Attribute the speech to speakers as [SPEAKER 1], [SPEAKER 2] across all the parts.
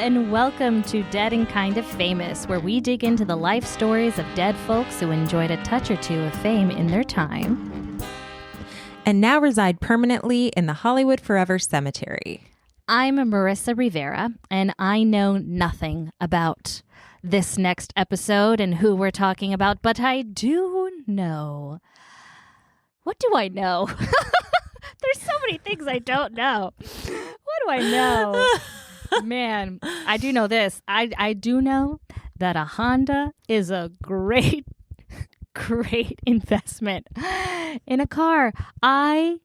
[SPEAKER 1] and welcome to Dead and Kind of Famous, where we dig into the life stories of dead folks who enjoyed a touch or two of fame in their time
[SPEAKER 2] and now reside permanently in the Hollywood Forever Cemetery.
[SPEAKER 1] I'm Marissa Rivera, and I know nothing about this next episode and who we're talking about, but I do know. What do I know? There's so many things I don't know. What do I know? Man, I do know this. I do know that a Honda is a great investment in a car. I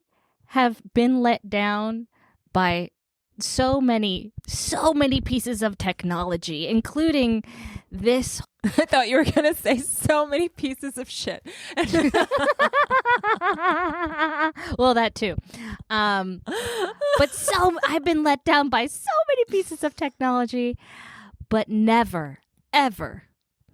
[SPEAKER 1] have been let down by so many pieces of technology, including this.
[SPEAKER 2] I thought you were going to say so many pieces of shit.
[SPEAKER 1] Well, that too. But I've been let down by so many pieces of technology, but never, ever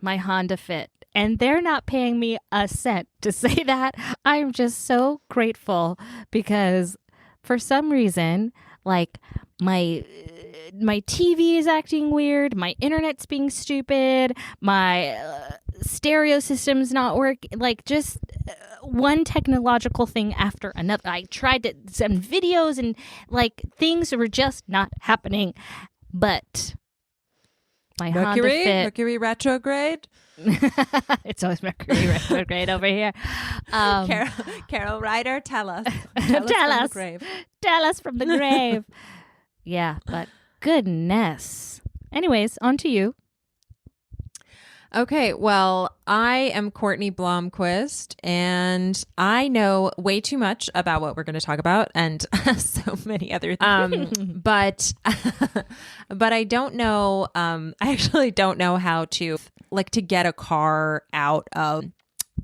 [SPEAKER 1] my Honda Fit. And they're not paying me a cent to say that. I'm just so grateful because for some reason, like my TV is acting weird, my internet's being stupid, my stereo system's not working, like just one technological thing after another. I tried to send videos and like things were just not happening. But my Honda Fit,
[SPEAKER 2] Mercury retrograde.
[SPEAKER 1] It's always Mercury retrograde over here.
[SPEAKER 2] Carol Ryder, tell us.
[SPEAKER 1] Tell us from the grave. Yeah, but goodness. Anyways, on to you.
[SPEAKER 2] Okay, well, I am Courtney Blomquist, and I know way too much about what we're going to talk about, and so many other things. But I don't know. I actually don't know how to to get a car out of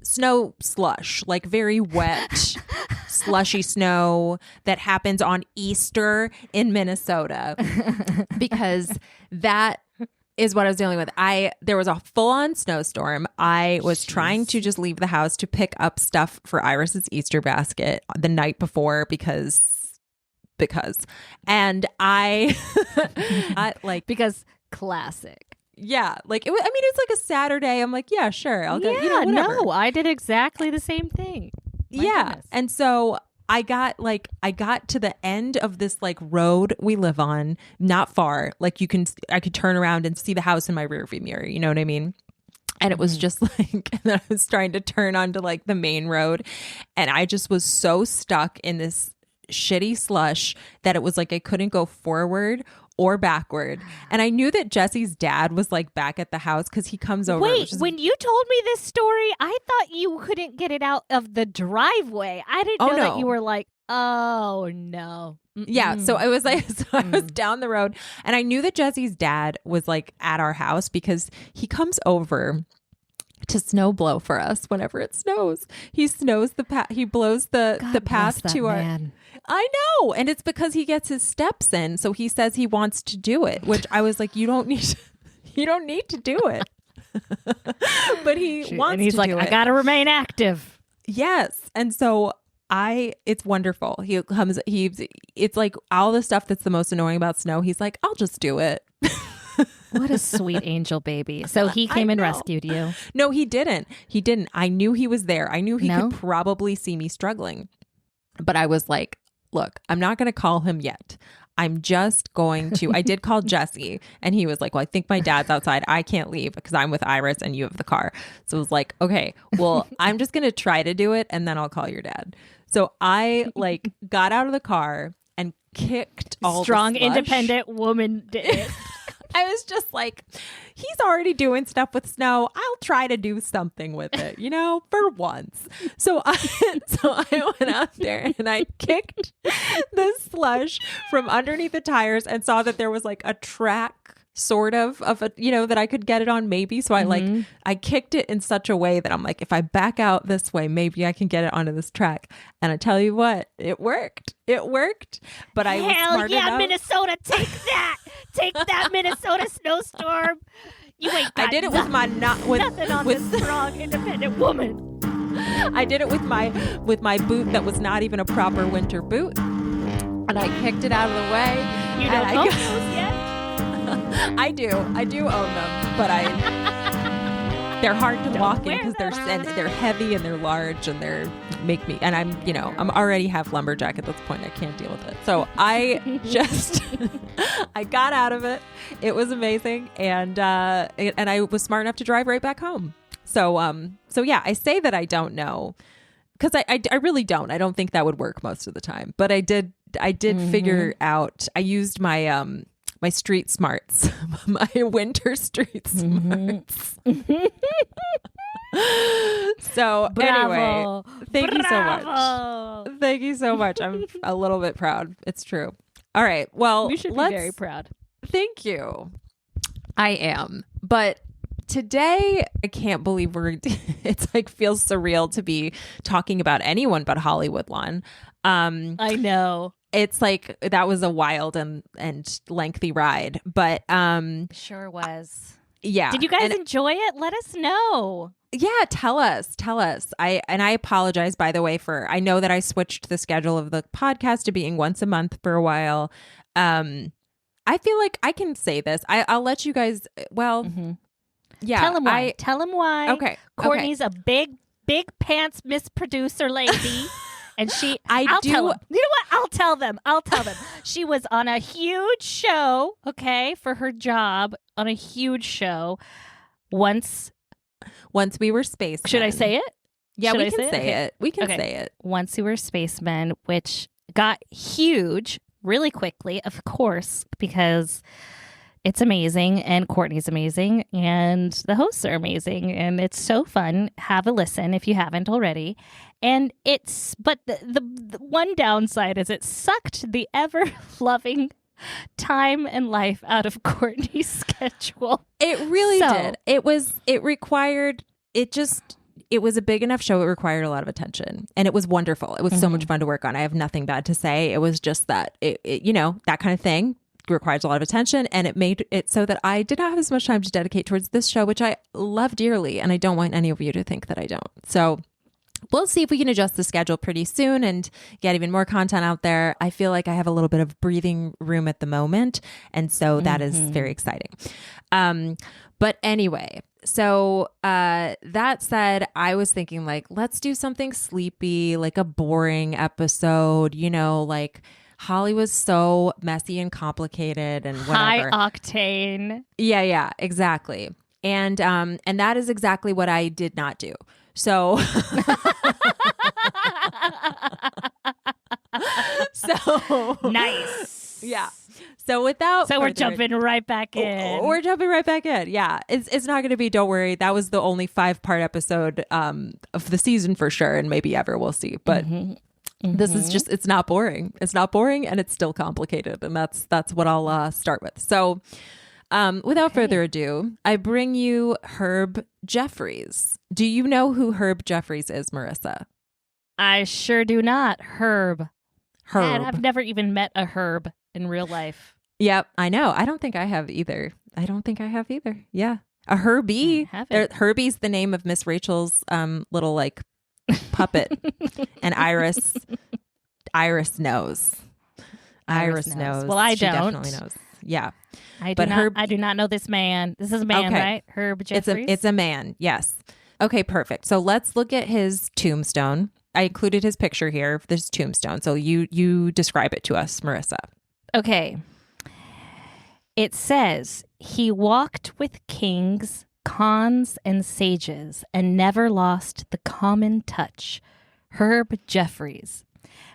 [SPEAKER 2] snow slush, like very wet, slushy snow that happens on Easter in Minnesota, because that is what I was dealing with. There was a full-on snowstorm. I was trying to just leave the house to pick up stuff for Iris's Easter basket the night before because
[SPEAKER 1] classic.
[SPEAKER 2] Yeah, it was like a Saturday. I'm like, yeah, sure, I'll go.
[SPEAKER 1] Yeah,
[SPEAKER 2] whatever.
[SPEAKER 1] No, I did exactly the same thing. My goodness.
[SPEAKER 2] And so I got to the end of this road we live on, not far. I could turn around and see the house in my rearview mirror. You know what I mean? And it was just and then I was trying to turn onto the main road, and I just was so stuck in this shitty slush that it was I couldn't go forward or backward. And I knew that Jesse's dad was back at the house because he comes over.
[SPEAKER 1] Wait, when you told me this story, I thought you couldn't get it out of the driveway. I didn't know that you were oh no. Mm-mm.
[SPEAKER 2] Yeah, so I was I was down the road, and I knew that Jesse's dad was at our house because he comes over to snow blow for us whenever it snows. He blows the path to our
[SPEAKER 1] man.
[SPEAKER 2] I know, and it's because he gets his steps in, so he says he wants to do it, which I was like, you don't need to do it. But he wants
[SPEAKER 1] and he's
[SPEAKER 2] to do it.
[SPEAKER 1] I gotta remain active.
[SPEAKER 2] Yes. And so it's wonderful. It's all the stuff that's the most annoying about snow. He's like, I'll just do it.
[SPEAKER 1] What a sweet angel baby. So he came and rescued you.
[SPEAKER 2] No, he didn't. I knew he was there. I knew he could probably see me struggling. But I was like, look, I'm not going to call him yet. I'm just going to, I did call Jesse, and he was like, well, I think my dad's outside. I can't leave because I'm with Iris and you have the car. So I was like, okay, well, I'm just going to try to do it, and then I'll call your dad. So I got out of the car and kicked all
[SPEAKER 1] strong,
[SPEAKER 2] the slush.
[SPEAKER 1] Independent woman did it.
[SPEAKER 2] I was just like, he's already doing stuff with snow. I'll try to do something with it, for once. So I went out there and I kicked the slush from underneath the tires and saw that there was a track sort of a, that I could get it on maybe. So I kicked it in such a way that I'm like, if I back out this way, maybe I can get it onto this track. And I tell you what, it worked. But I was smart enough.
[SPEAKER 1] Minnesota, take that Minnesota snowstorm. You ain't got
[SPEAKER 2] I did it with
[SPEAKER 1] nothing on this strong, independent woman.
[SPEAKER 2] I did it with my boot that was not even a proper winter boot. And I kicked it out of the way.
[SPEAKER 1] You don't know those yet?
[SPEAKER 2] I do own them, but they're hard to walk in because they're heavy and they're large and I'm already half lumberjack at this point. I can't deal with it. So I I got out of it. It was amazing. And I was smart enough to drive right back home. So yeah, I say that I don't know because I really don't. I don't think that would work most of the time, but I did figure out, I used my, my street smarts, my winter street smarts. So
[SPEAKER 1] Bravo.
[SPEAKER 2] anyway, thank you so much. Thank you so much. I'm a little bit proud. It's true. All right. Well,
[SPEAKER 1] You should be very proud.
[SPEAKER 2] Thank you. I am. But today, I can't believe it's like feels surreal to be talking about anyone but Hollywoodlawn.
[SPEAKER 1] I know.
[SPEAKER 2] It's like that was a wild and lengthy ride, but
[SPEAKER 1] Sure was.
[SPEAKER 2] yeah.
[SPEAKER 1] Did you guys enjoy it? Let us know.
[SPEAKER 2] Yeah, tell us. I apologize, by the way, I know that I switched the schedule of the podcast to being once a month for a while. I feel like I can say this. I'll let you guys. Well, yeah.
[SPEAKER 1] Tell them why. Tell them why.
[SPEAKER 2] Okay.
[SPEAKER 1] Courtney's a big pants Miss Producer lady. And I'll tell them. You know what? I'll tell them. She was on a huge show, okay, for her job on a huge show. Once
[SPEAKER 2] we were spacemen.
[SPEAKER 1] Should I say it?
[SPEAKER 2] Yeah,
[SPEAKER 1] Should
[SPEAKER 2] we
[SPEAKER 1] I
[SPEAKER 2] can say it. We can
[SPEAKER 1] Okay.
[SPEAKER 2] say it.
[SPEAKER 1] Once we were spacemen, which got huge really quickly, of course, because it's amazing and Courtney's amazing and the hosts are amazing and it's so fun. Have a listen if you haven't already. And but the one downside is it sucked the ever loving time and life out of Courtney's schedule.
[SPEAKER 2] It really did. It was a big enough show. It required a lot of attention and it was wonderful. It was so much fun to work on. I have nothing bad to say. It was just that that kind of thing requires a lot of attention, and it made it so that I did not have as much time to dedicate towards this show, which I love dearly, and I don't want any of you to think that I don't. So we'll see if we can adjust the schedule pretty soon and get even more content out there. I feel like I have a little bit of breathing room at the moment, and so that is very exciting. But anyway, so that said, I was thinking like, let's do something sleepy, like a boring episode, like Holly was so messy and complicated and whatever.
[SPEAKER 1] High octane.
[SPEAKER 2] Yeah, exactly. And that is exactly what I did not do. So
[SPEAKER 1] Nice.
[SPEAKER 2] Yeah. So we're
[SPEAKER 1] jumping right back in.
[SPEAKER 2] We're jumping right back in. Yeah. It's not going to be, don't worry. That was the only 5-part episode of the season for sure. And maybe ever, we'll see. But this is just, it's not boring. It's not boring and it's still complicated. And that's what I'll start with. So without further ado, I bring you Herb Jeffries. Do you know who Herb Jeffries is, Marissa?
[SPEAKER 1] I sure do not. Herb. Man, I've never even met a Herb in real life.
[SPEAKER 2] Yep, I know. I don't think I have either. Yeah. A Herbie. Herbie's the name of Miss Rachel's little like puppet. And Iris knows. Iris knows.
[SPEAKER 1] Well, I
[SPEAKER 2] she
[SPEAKER 1] don't.
[SPEAKER 2] Definitely knows. Yeah.
[SPEAKER 1] I do not know this man. This is a man, right? Herb Jeffries?
[SPEAKER 2] It's a man, yes. Okay, perfect. So let's look at his tombstone. I included his picture here of this tombstone. So you describe it to us, Marissa.
[SPEAKER 1] Okay. It says, he walked with kings, khans, and sages, and never lost the common touch. Herb Jeffries.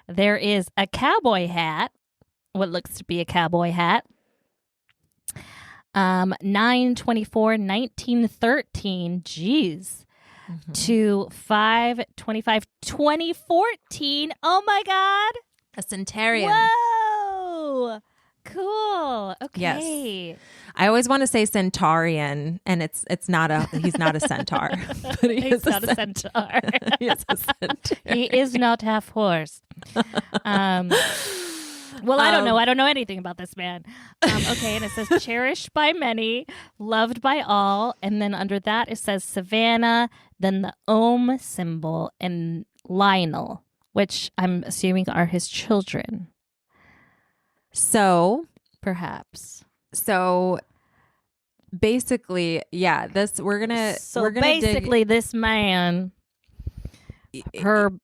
[SPEAKER 1] There is a cowboy hat, what looks to be a cowboy hat. 9/24/1913, geez, to 5/25/2014. Oh my God.
[SPEAKER 2] A centurion.
[SPEAKER 1] Whoa. Cool. Okay.
[SPEAKER 2] Yes. I always want to say centaurian, and he's not a centaur. But
[SPEAKER 1] He's not a centaur.
[SPEAKER 2] He is a centaur.
[SPEAKER 1] He is not half horse. Well, I don't know. I don't know anything about this man. Okay, and it says cherished by many, loved by all. And then under that, it says Savannah, then the Ohm symbol, and Lionel, which I'm assuming are his children.
[SPEAKER 2] So,
[SPEAKER 1] Perhaps.
[SPEAKER 2] So basically, yeah, we're gonna
[SPEAKER 1] basically this man, Herb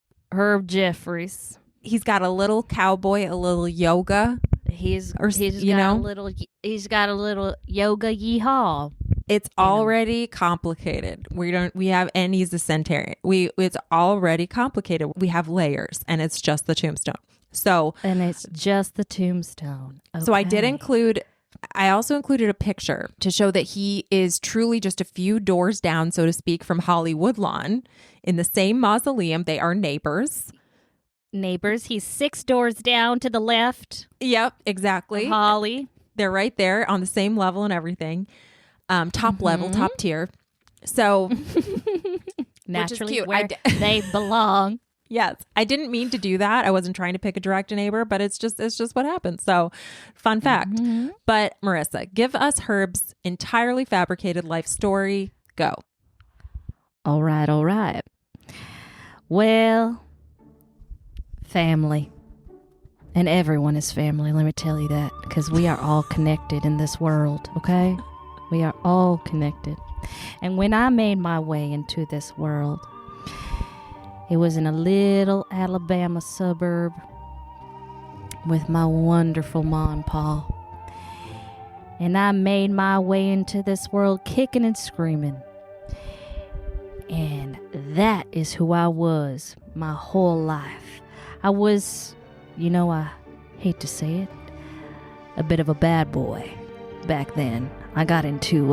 [SPEAKER 1] Jeffries,
[SPEAKER 2] he's got a little cowboy, a little yoga.
[SPEAKER 1] He's got a little yoga yeehaw.
[SPEAKER 2] It's already complicated. And he's a centenarian. It's already complicated. We have layers, and it's just the tombstone.
[SPEAKER 1] And it's just the tombstone. Okay.
[SPEAKER 2] So I also included a picture to show that he is truly just a few doors down, so to speak, from Hollywood Lawn in the same mausoleum. They are neighbors.
[SPEAKER 1] He's 6 doors down to the left.
[SPEAKER 2] Yep, exactly.
[SPEAKER 1] Holly.
[SPEAKER 2] They're right there on the same level and everything. Top level, top tier. So
[SPEAKER 1] naturally where they belong.
[SPEAKER 2] Yes. I didn't mean to do that. I wasn't trying to pick a direct neighbor, but it's just what happens. So fun fact.
[SPEAKER 1] Mm-hmm.
[SPEAKER 2] But Marissa, give us Herb's entirely fabricated life story. Go.
[SPEAKER 1] All right. Well, family. And everyone is family, let me tell you that, because we are all connected in this world, okay? We are all connected. And when I made my way into this world, it was in a little Alabama suburb with my wonderful mom and pa. And I made my way into this world kicking and screaming. And that is who I was my whole life. I was, I hate to say it, a bit of a bad boy back then. I got into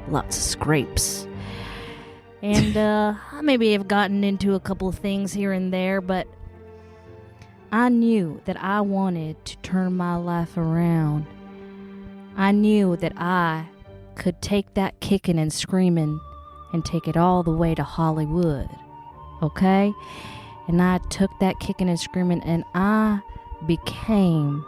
[SPEAKER 1] lots of scrapes. And I maybe have gotten into a couple of things here and there, but I knew that I wanted to turn my life around. I knew that I could take that kicking and screaming and take it all the way to Hollywood. Okay? And I took that kicking and screaming and I became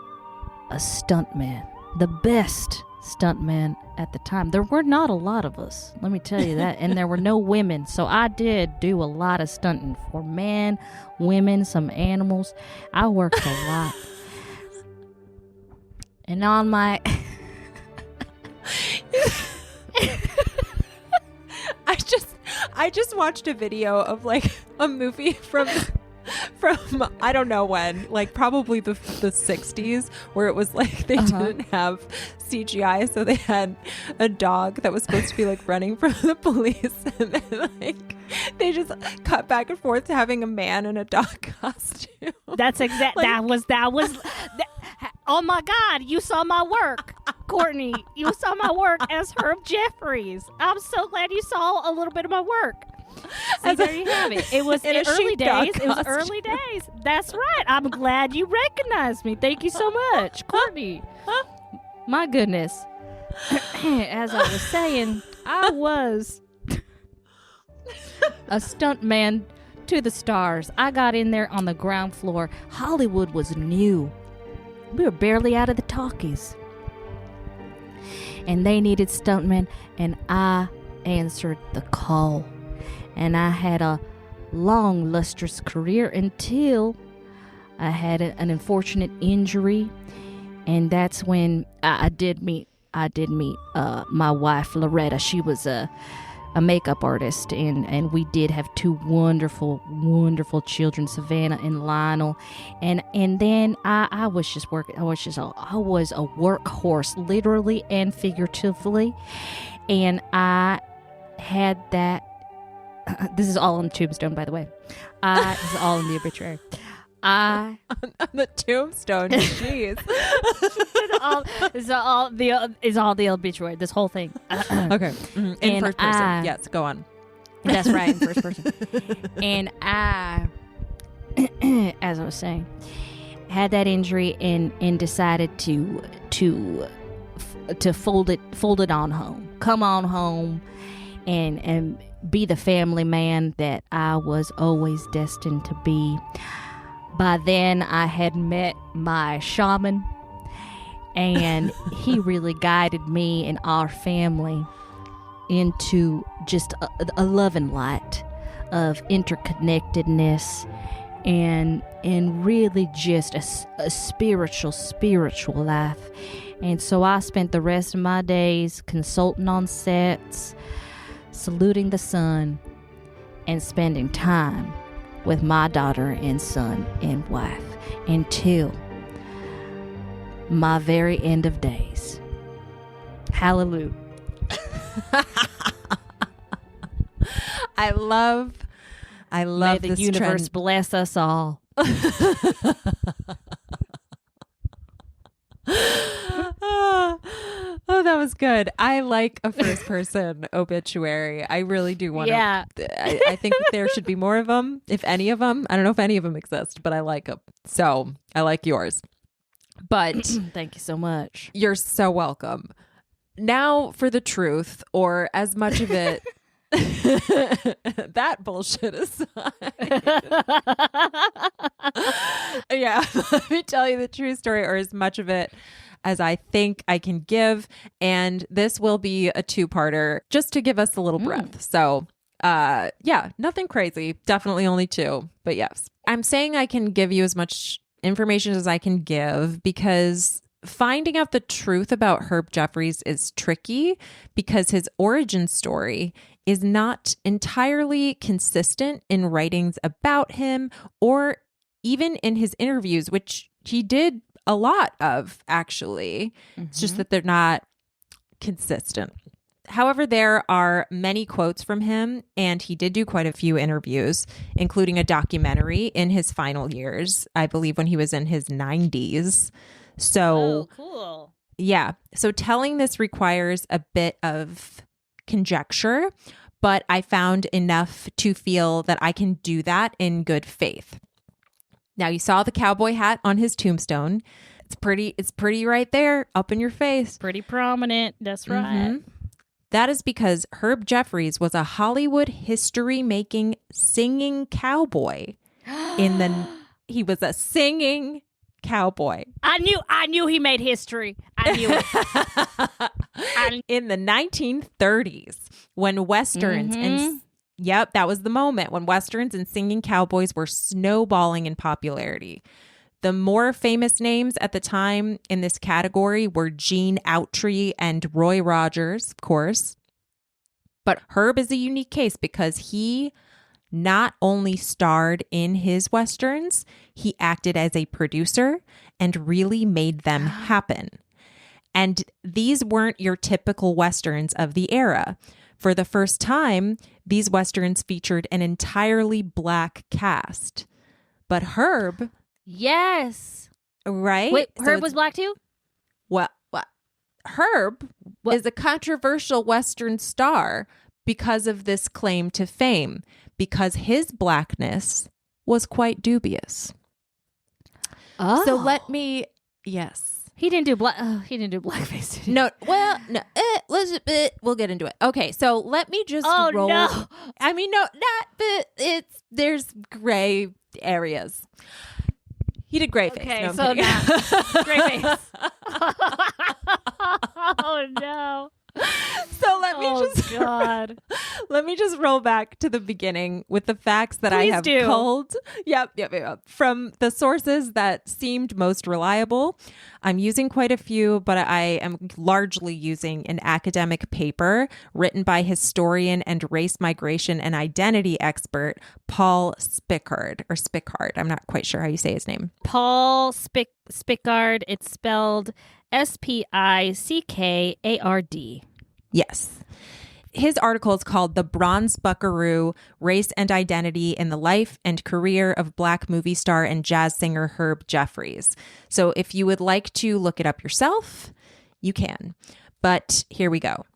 [SPEAKER 1] a stuntman. The best stuntman at the time. There were not a lot of us, let me tell you that. And there were no women. So I did do a lot of stunting for men, women, some animals. I worked a lot. And on my...
[SPEAKER 2] I just watched a video of like a movie from I don't know when, like probably the 60s, where it was like they didn't have CGI, so they had a dog that was supposed to be like running from the police, and then like they just cut back and forth to having a man in a dog costume.
[SPEAKER 1] That's exact. Like, that was. Oh my God! You saw my work, Courtney. You saw my work as Herb Jeffries. I'm so glad you saw a little bit of my work. See, there you have it. It was early days. It was early days. That's right. I'm glad you recognized me. Thank you so much, Courtney. My goodness. As I was saying, I was a stuntman to the stars. I got in there on the ground floor. Hollywood was new. We were barely out of the talkies. And they needed stuntmen, and I answered the call. And I had a long, lustrous career until I had an unfortunate injury. And that's when I did meet my wife, Loretta. She was a makeup artist, and we did have 2 wonderful, wonderful children, Savannah and Lionel. And then I was just working. I was a workhorse, literally and figuratively. And I had that. This is all on the tombstone, by the way. This is all in the obituary. On
[SPEAKER 2] the tombstone, jeez.
[SPEAKER 1] Is all the obituary. This whole thing.
[SPEAKER 2] Okay. In first person. Yes, go on.
[SPEAKER 1] That's right, in first person. And I, as I was saying, had that injury and decided to fold it on home. Come on home, and be the family man that I was always destined to be. By then, I had met my shaman, and he really guided me and our family into just a loving light of interconnectedness and really just a spiritual life. And so I spent the rest of my days consulting on sets, saluting the sun, and spending time with my daughter and son and wife until my very end of days. Hallelujah.
[SPEAKER 2] I love
[SPEAKER 1] May the
[SPEAKER 2] this
[SPEAKER 1] universe
[SPEAKER 2] trend.
[SPEAKER 1] bless us all.
[SPEAKER 2] Oh, that was good. I like a first person obituary. I really do want to.
[SPEAKER 1] Yeah.
[SPEAKER 2] I think there should be more of them, if any of them. I don't know if any of them exist, but I like them. So I like yours. But
[SPEAKER 1] Thank you so much.
[SPEAKER 2] you're so welcome. Now for the truth, or as much of it. That bullshit aside. Yeah, let me tell you the true story, or as much of it as I think I can give. And this will be a two-parter just to give us a little breath. So yeah, nothing crazy. Definitely only two. But yes, I'm saying I can give you as much information as I can give because finding out the truth about Herb Jeffries is tricky because his origin story is not entirely consistent in writings about him or even in his interviews, which he did a lot of, actually. It's just that they're not consistent. However, there are many quotes from him, and he did do quite a few interviews, including a documentary in his final years, I believe when he was in his 90s. So,
[SPEAKER 1] cool.
[SPEAKER 2] yeah. So telling this requires a bit of conjecture, but I found enough to feel that I can do that in good faith. Now, you saw the cowboy hat on his tombstone. It's pretty right there, up in your face.
[SPEAKER 1] Pretty prominent. That's right.
[SPEAKER 2] That is because Herb Jeffries was a Hollywood history-making singing cowboy. He was a singing cowboy.
[SPEAKER 1] I knew he made history. I knew it.
[SPEAKER 2] In the 1930s, when Westerns and yep, that was the moment when Westerns and singing cowboys were snowballing in popularity. The more famous names at the time in this category were Gene Autry and Roy Rogers, of course. But Herb is a unique case because he not only starred in his Westerns, he acted as a producer and really made them happen. And these weren't your typical Westerns of the era. For the first time, these Westerns featured an entirely black cast. But Herb...
[SPEAKER 1] Yes.
[SPEAKER 2] Right?
[SPEAKER 1] Wait,
[SPEAKER 2] So
[SPEAKER 1] Herb was black too?
[SPEAKER 2] What? Herb is a controversial Western star because of this claim to fame, because his blackness was quite dubious.
[SPEAKER 1] Oh.
[SPEAKER 2] So let me, yes.
[SPEAKER 1] He didn't do blackface. Did he?
[SPEAKER 2] No, well, no, we'll get into it. Okay, so let me just roll.
[SPEAKER 1] No.
[SPEAKER 2] I mean, no, not, but there's gray areas. He did gray face.
[SPEAKER 1] Okay,
[SPEAKER 2] No, I'm
[SPEAKER 1] so
[SPEAKER 2] kidding.
[SPEAKER 1] now gray face. Oh no.
[SPEAKER 2] So
[SPEAKER 1] God.
[SPEAKER 2] let me just roll back to the beginning with the facts that I
[SPEAKER 1] Please
[SPEAKER 2] have
[SPEAKER 1] do.
[SPEAKER 2] culled. Yep. From the sources that seemed most reliable. I'm using quite a few, but I am largely using an academic paper written by historian and race migration and identity expert Paul Spickard. I'm not quite sure how you say his name.
[SPEAKER 1] Paul Spickard. It's spelled Spickard.
[SPEAKER 2] Yes. His article is called The Bronze Buckaroo, Race and Identity in the Life and Career of Black Movie Star and Jazz Singer Herb Jeffries. So if you would like to look it up yourself, you can. But here we go.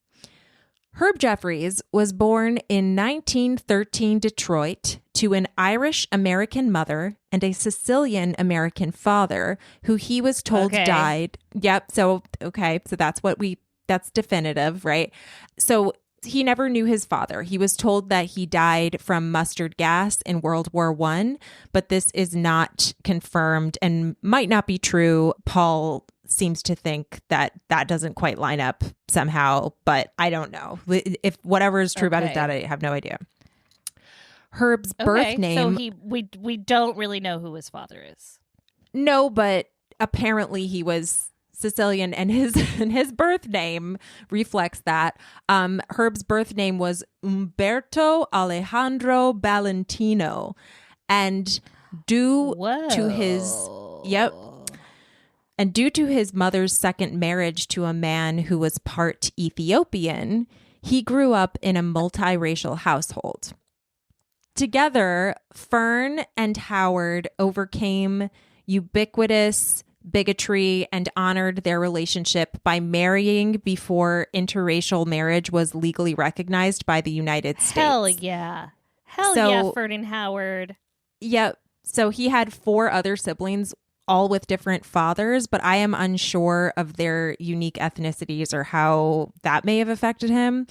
[SPEAKER 2] Herb Jeffries was born in 1913 Detroit to an Irish-American mother and a Sicilian-American father who he was told died. Yep. So that's definitive, right? So he never knew his father. He was told that he died from mustard gas in World War I, but this is not confirmed and might not be true. Paul seems to think that doesn't quite line up somehow, but I don't know. If whatever is true about his dad, I have no idea. Herb's birth name.
[SPEAKER 1] So we don't really know who his father is.
[SPEAKER 2] No, but apparently he was Sicilian, and his birth name reflects that. Herb's birth name was Umberto Alejandro Valentino, and due to his mother's second marriage to a man who was part Ethiopian, he grew up in a multiracial household. Together, Fern and Howard overcame ubiquitous bigotry and honored their relationship by marrying before interracial marriage was legally recognized by the United States.
[SPEAKER 1] Hell yeah. Yeah, Fern and Howard.
[SPEAKER 2] Yeah. So he had 4 other siblings, all with different fathers, but I am unsure of their unique ethnicities or how that may have affected him.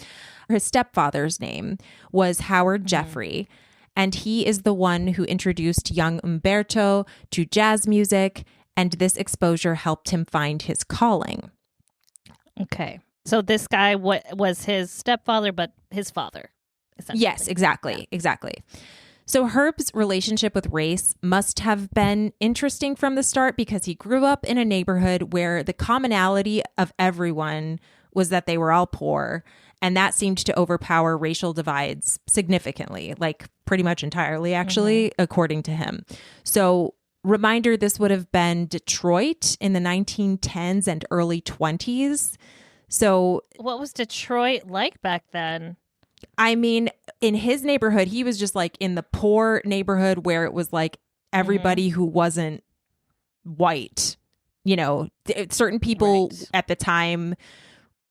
[SPEAKER 2] His stepfather's name was Howard Jeffrey, and he is the one who introduced young Umberto to jazz music, and this exposure helped him find his calling.
[SPEAKER 1] Okay. So this guy was his stepfather, but his father.
[SPEAKER 2] Yes, exactly. Exactly. So Herb's relationship with race must have been interesting from the start because he grew up in a neighborhood where the commonality of everyone was that they were all poor. And that seemed to overpower racial divides significantly, like pretty much entirely, actually, according to him. So reminder, this would have been Detroit in the 1910s and early 20s. So
[SPEAKER 1] what was Detroit like back then?
[SPEAKER 2] I mean, in his neighborhood, he was just like in the poor neighborhood where it was like everybody who wasn't white, you know, certain people at the time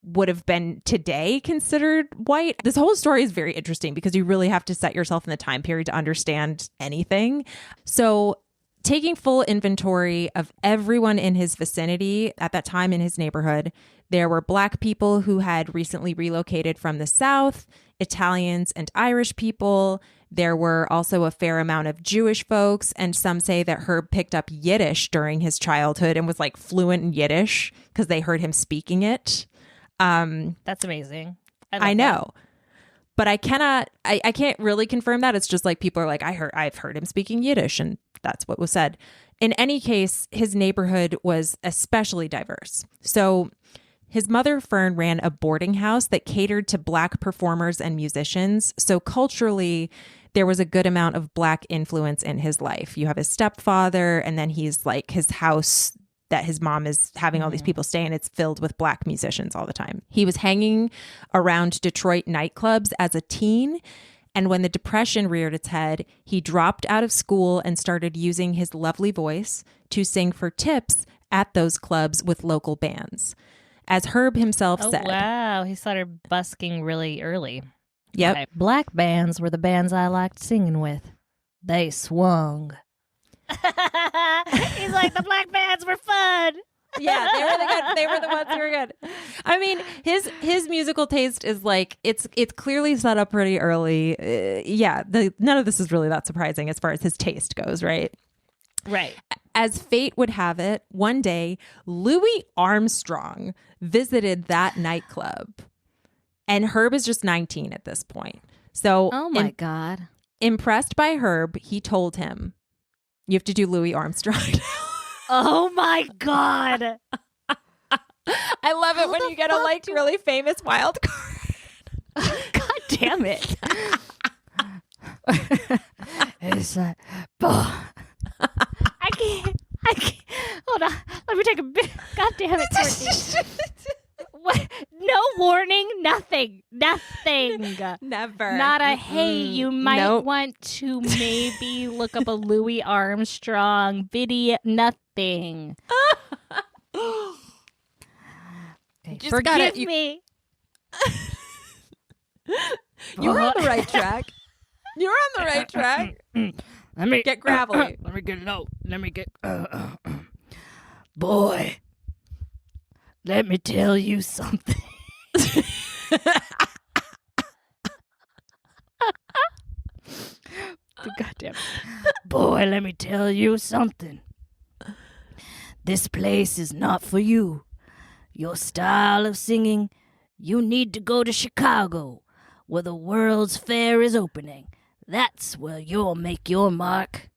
[SPEAKER 2] would have been today considered white. This whole story is very interesting because you really have to set yourself in the time period to understand anything. So taking full inventory of everyone in his vicinity at that time in his neighborhood, there were Black people who had recently relocated from the South, Italians and Irish people. There were also a fair amount of Jewish folks, and some say that Herb picked up Yiddish during his childhood and was like fluent in Yiddish because they heard him speaking it.
[SPEAKER 1] That's amazing.
[SPEAKER 2] I know. But I can't really confirm that. It's just like people are like, I've heard him speaking Yiddish, and that's what was said. In any case, his neighborhood was especially diverse. So his mother, Fern, ran a boarding house that catered to Black performers and musicians. So culturally, there was a good amount of Black influence in his life. You have his stepfather, and then he's like his house that his mom is having all these people stay in. It's filled with Black musicians all the time. He was hanging around Detroit nightclubs as a teen. And when the Depression reared its head, he dropped out of school and started using his lovely voice to sing for tips at those clubs with local bands. As Herb himself said.
[SPEAKER 1] Wow. He started busking really early.
[SPEAKER 2] Yep.
[SPEAKER 1] Okay. Black bands were the bands I liked singing with. They swung. He's like, the Black bands were fun.
[SPEAKER 2] Yeah, they were the ones who were good. I mean, his musical taste is like it's clearly set up pretty early. None of this is really that surprising as far as his taste goes, right?
[SPEAKER 1] Right.
[SPEAKER 2] As fate would have it, one day Louis Armstrong visited that nightclub, and Herb is just 19 at this point. So,
[SPEAKER 1] oh my God,
[SPEAKER 2] impressed by Herb, he told him, "You have to do Louis Armstrong."
[SPEAKER 1] Oh my God.
[SPEAKER 2] I love it when you get a like really famous wild card.
[SPEAKER 1] God damn it. It's like, I can't. Hold on. Let me take a bit. God damn it, Courtney. What? No warning, nothing.
[SPEAKER 2] Never.
[SPEAKER 1] Not a hey, you might want to maybe look up a Louis Armstrong video. Nothing. Okay, forgive me.
[SPEAKER 2] You're on the right track. You're on the right track.
[SPEAKER 1] Let me
[SPEAKER 2] get gravelly.
[SPEAKER 1] Let me get it out. Let me get. Boy, let me tell you something. Goddamn. Boy, let me tell you something. This place is not for you. Your style of singing, you need to go to Chicago, where the World's Fair is opening. That's where you'll make your mark.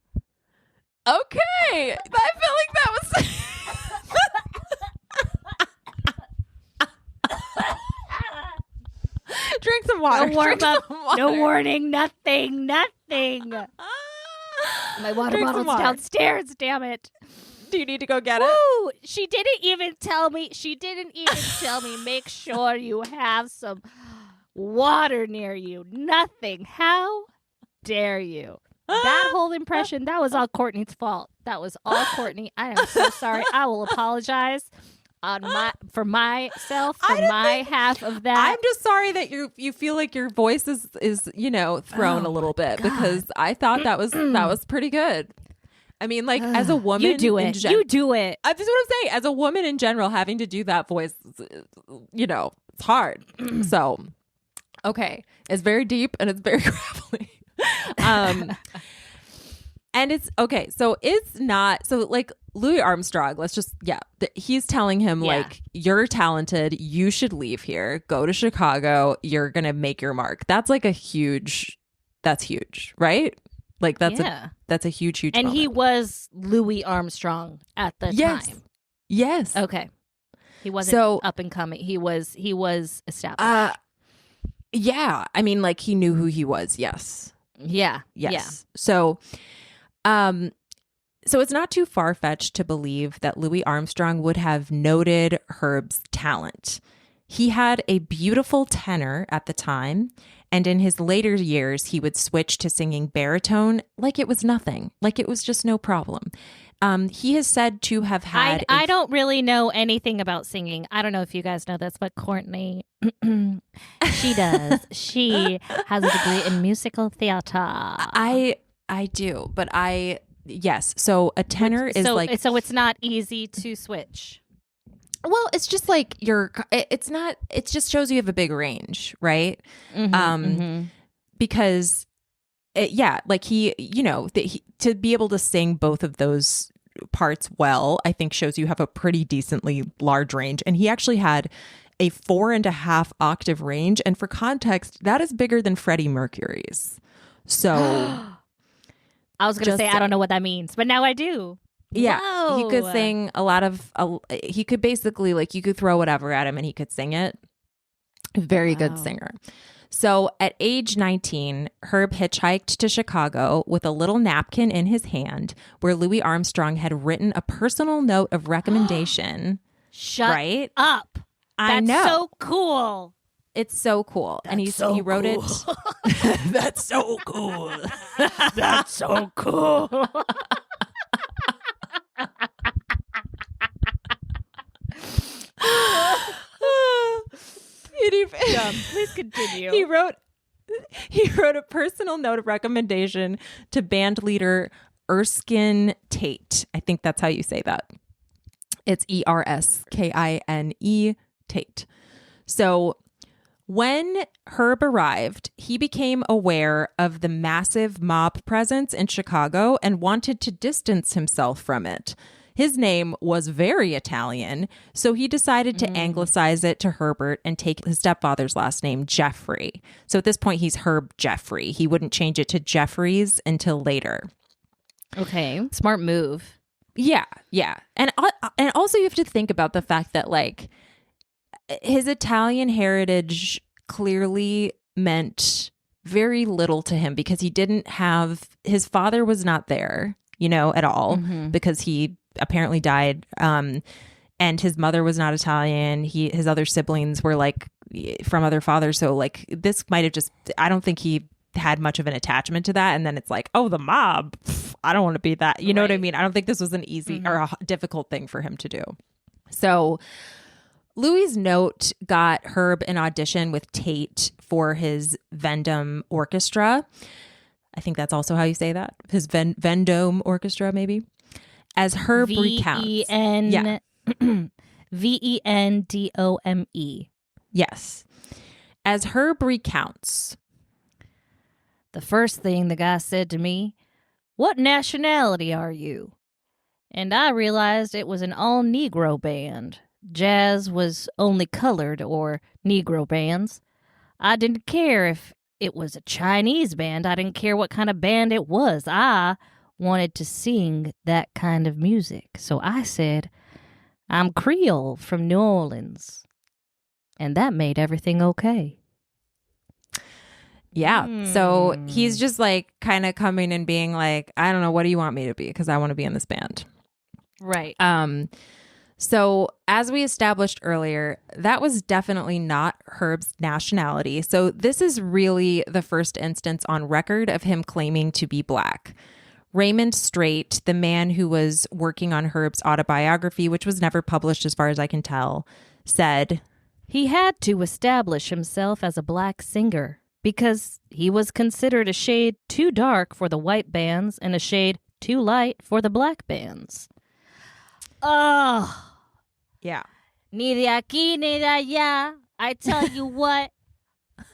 [SPEAKER 2] Okay. I feel like that was... Drink some water.
[SPEAKER 1] No warm
[SPEAKER 2] Drink
[SPEAKER 1] up.
[SPEAKER 2] some water.
[SPEAKER 1] No warning. Nothing. My water
[SPEAKER 2] Drink some
[SPEAKER 1] bottle's
[SPEAKER 2] water.
[SPEAKER 1] downstairs. Damn it.
[SPEAKER 2] Do you need to go get it?
[SPEAKER 1] Woo! She didn't even tell me. Make sure you have some water near you. Nothing. How dare you? That whole impression, that was all Courtney's fault. That was all Courtney. I am so sorry. I will apologize for myself for my half of that.
[SPEAKER 2] I'm just sorry that you feel like your voice is thrown a little bit because I thought that was pretty good. I mean, like as a woman,
[SPEAKER 1] you do it. You do it.
[SPEAKER 2] That's what I'm saying. As a woman in general, having to do that voice, it's hard. So, okay, it's very deep and it's very gravelly. And it's okay. So it's not so like Louis Armstrong. He's telling him like, you're talented. You should leave here. Go to Chicago. You're gonna make your mark. That's like that's huge, right? Like that's a huge
[SPEAKER 1] and
[SPEAKER 2] moment.
[SPEAKER 1] he was Louis Armstrong at the time.
[SPEAKER 2] Yes.
[SPEAKER 1] Okay. He wasn't up and coming. He was established.
[SPEAKER 2] Yeah. I mean, like he knew who he was. Yes.
[SPEAKER 1] Yeah.
[SPEAKER 2] Yes.
[SPEAKER 1] Yeah.
[SPEAKER 2] So it's not too far-fetched to believe that Louis Armstrong would have noted Herb's talent. He had a beautiful tenor at the time, and in his later years, he would switch to singing baritone like it was nothing, like it was just no problem. He is said to have had...
[SPEAKER 1] I don't really know anything about singing. I don't know if you guys know this, but Courtney, she does. She has a degree in musical theater.
[SPEAKER 2] I do, but yes. So a tenor is like...
[SPEAKER 1] So it's not easy to switch.
[SPEAKER 2] Well, it's just like it's not, it just shows you have a big range, right? Because like to be able to sing both of those parts well, I think shows you have a pretty decently large range. And he actually had a 4.5 octave range. And for context, that is bigger than Freddie Mercury's. So
[SPEAKER 1] I was going to say, I don't know what that means, but now I do.
[SPEAKER 2] Yeah,
[SPEAKER 1] Whoa.
[SPEAKER 2] he could sing he could basically, like, you could throw whatever at him and he could sing it. Very good singer. So at age 19, Herb hitchhiked to Chicago with a little napkin in his hand where Louis Armstrong had written a personal note of recommendation.
[SPEAKER 1] Shut up.
[SPEAKER 2] I know.
[SPEAKER 1] That's so cool.
[SPEAKER 2] It's so cool. And he wrote it.
[SPEAKER 1] That's so cool. That's so cool. Please continue.
[SPEAKER 2] He wrote a personal note of recommendation to band leader Erskine Tate. I think that's how you say that. It's Erskine Tate. So when Herb arrived, he became aware of the massive mob presence in Chicago and wanted to distance himself from it. His name was very Italian, so he decided to anglicize it to Herbert and take his stepfather's last name, Jeffrey. So at this point, he's Herb Jeffrey. He wouldn't change it to Jeffries until later.
[SPEAKER 1] Okay, smart move.
[SPEAKER 2] Yeah. And also you have to think about the fact that, like, his Italian heritage clearly meant very little to him because he didn't have, his father was not there, at all, because he apparently died. And his mother was not Italian. His other siblings were like from other fathers. So like this might have just, I don't think he had much of an attachment to that. And then it's like, oh, the mob. I don't want to be that. You know what I mean? I don't think this was an easy or a difficult thing for him to do. So Louis' note got Herb an audition with Tate for his Vendome Orchestra. I think that's also how you say that. His Vendome Orchestra, maybe. As Herb recounts.
[SPEAKER 1] Vendome.
[SPEAKER 2] Yes. As Herb recounts.
[SPEAKER 1] The first thing the guy said to me, "What nationality are you?" And I realized it was an all-Negro band. Jazz was only colored or Negro bands. I didn't care if it was a Chinese band. I didn't care what kind of band it was. I wanted to sing that kind of music. So I said, "I'm Creole from New Orleans." And that made everything okay.
[SPEAKER 2] Yeah. So he's just like kind of coming and being like, I don't know, what do you want me to be? Because I want to be in this band.
[SPEAKER 1] Right.
[SPEAKER 2] So as we established earlier, that was definitely not Herb's nationality. So this is really the first instance on record of him claiming to be Black. Raymond Straight, the man who was working on Herb's autobiography, which was never published as far as I can tell, said,
[SPEAKER 1] he had to establish himself as a Black singer because he was considered a shade too dark for the white bands and a shade too light for the Black bands. Oh.
[SPEAKER 2] Yeah.
[SPEAKER 1] Ni de aquí ni de allá. I tell you what,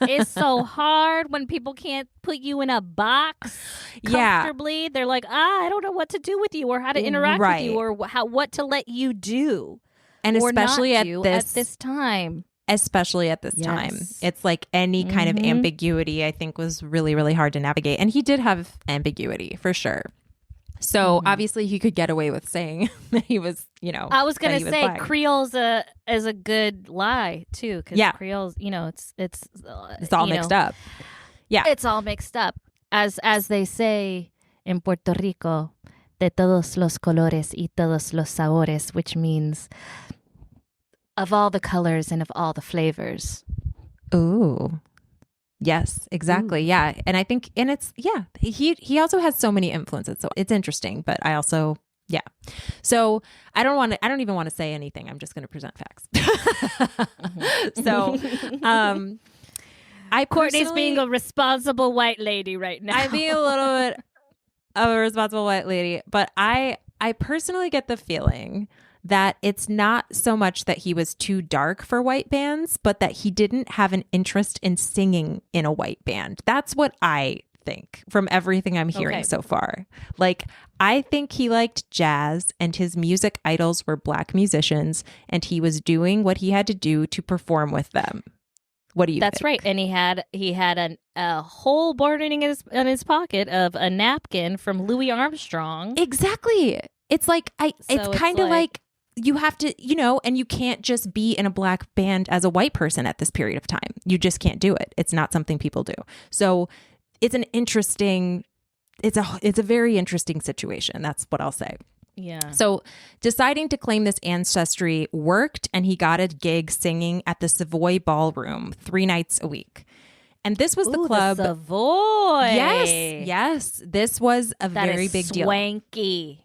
[SPEAKER 1] it's so hard when people can't put you in a box comfortably. Yeah. They're like, I don't know what to do with you or how to interact with you or what to let you do.
[SPEAKER 2] And especially at
[SPEAKER 1] this time.
[SPEAKER 2] Especially at this time. It's like any kind of ambiguity, I think, was really, really hard to navigate. And he did have ambiguity for sure. So obviously he could get away with saying that he was,
[SPEAKER 1] I was going to say Black. Creole's is a good lie too. Because Creole's, it's
[SPEAKER 2] all mixed up. Yeah.
[SPEAKER 1] It's all mixed up. As they say in Puerto Rico, de todos los colores y todos los sabores, which means of all the colors and of all the flavors.
[SPEAKER 2] Ooh. Yes, exactly. Ooh. Yeah. And I think, he also has so many influences. So it's interesting, but I also, So I don't even want to say anything. I'm just going to present facts. So,
[SPEAKER 1] Courtney's being a responsible white lady right now.
[SPEAKER 2] I'm being a little bit of a responsible white lady, but I personally get the feeling that it's not so much that he was too dark for white bands, but that he didn't have an interest in singing in a white band. That's what I think from everything I'm hearing so far. Like, I think he liked jazz and his music idols were Black musicians and he was doing what he had to do to perform with them. What do you think?
[SPEAKER 1] That's right. And he had a whole burning in his pocket of a napkin from Louis Armstrong.
[SPEAKER 2] Exactly. It's like, it's kind of like you have to, and you can't just be in a Black band as a white person at this period of time. You just can't do it. It's not something people do. So it's a very interesting situation. That's what I'll say.
[SPEAKER 1] Yeah.
[SPEAKER 2] So deciding to claim this ancestry worked, and he got a gig singing at the Savoy Ballroom 3 nights a week. And this was the club.
[SPEAKER 1] The Savoy.
[SPEAKER 2] Yes. This was a very big deal.
[SPEAKER 1] Swanky.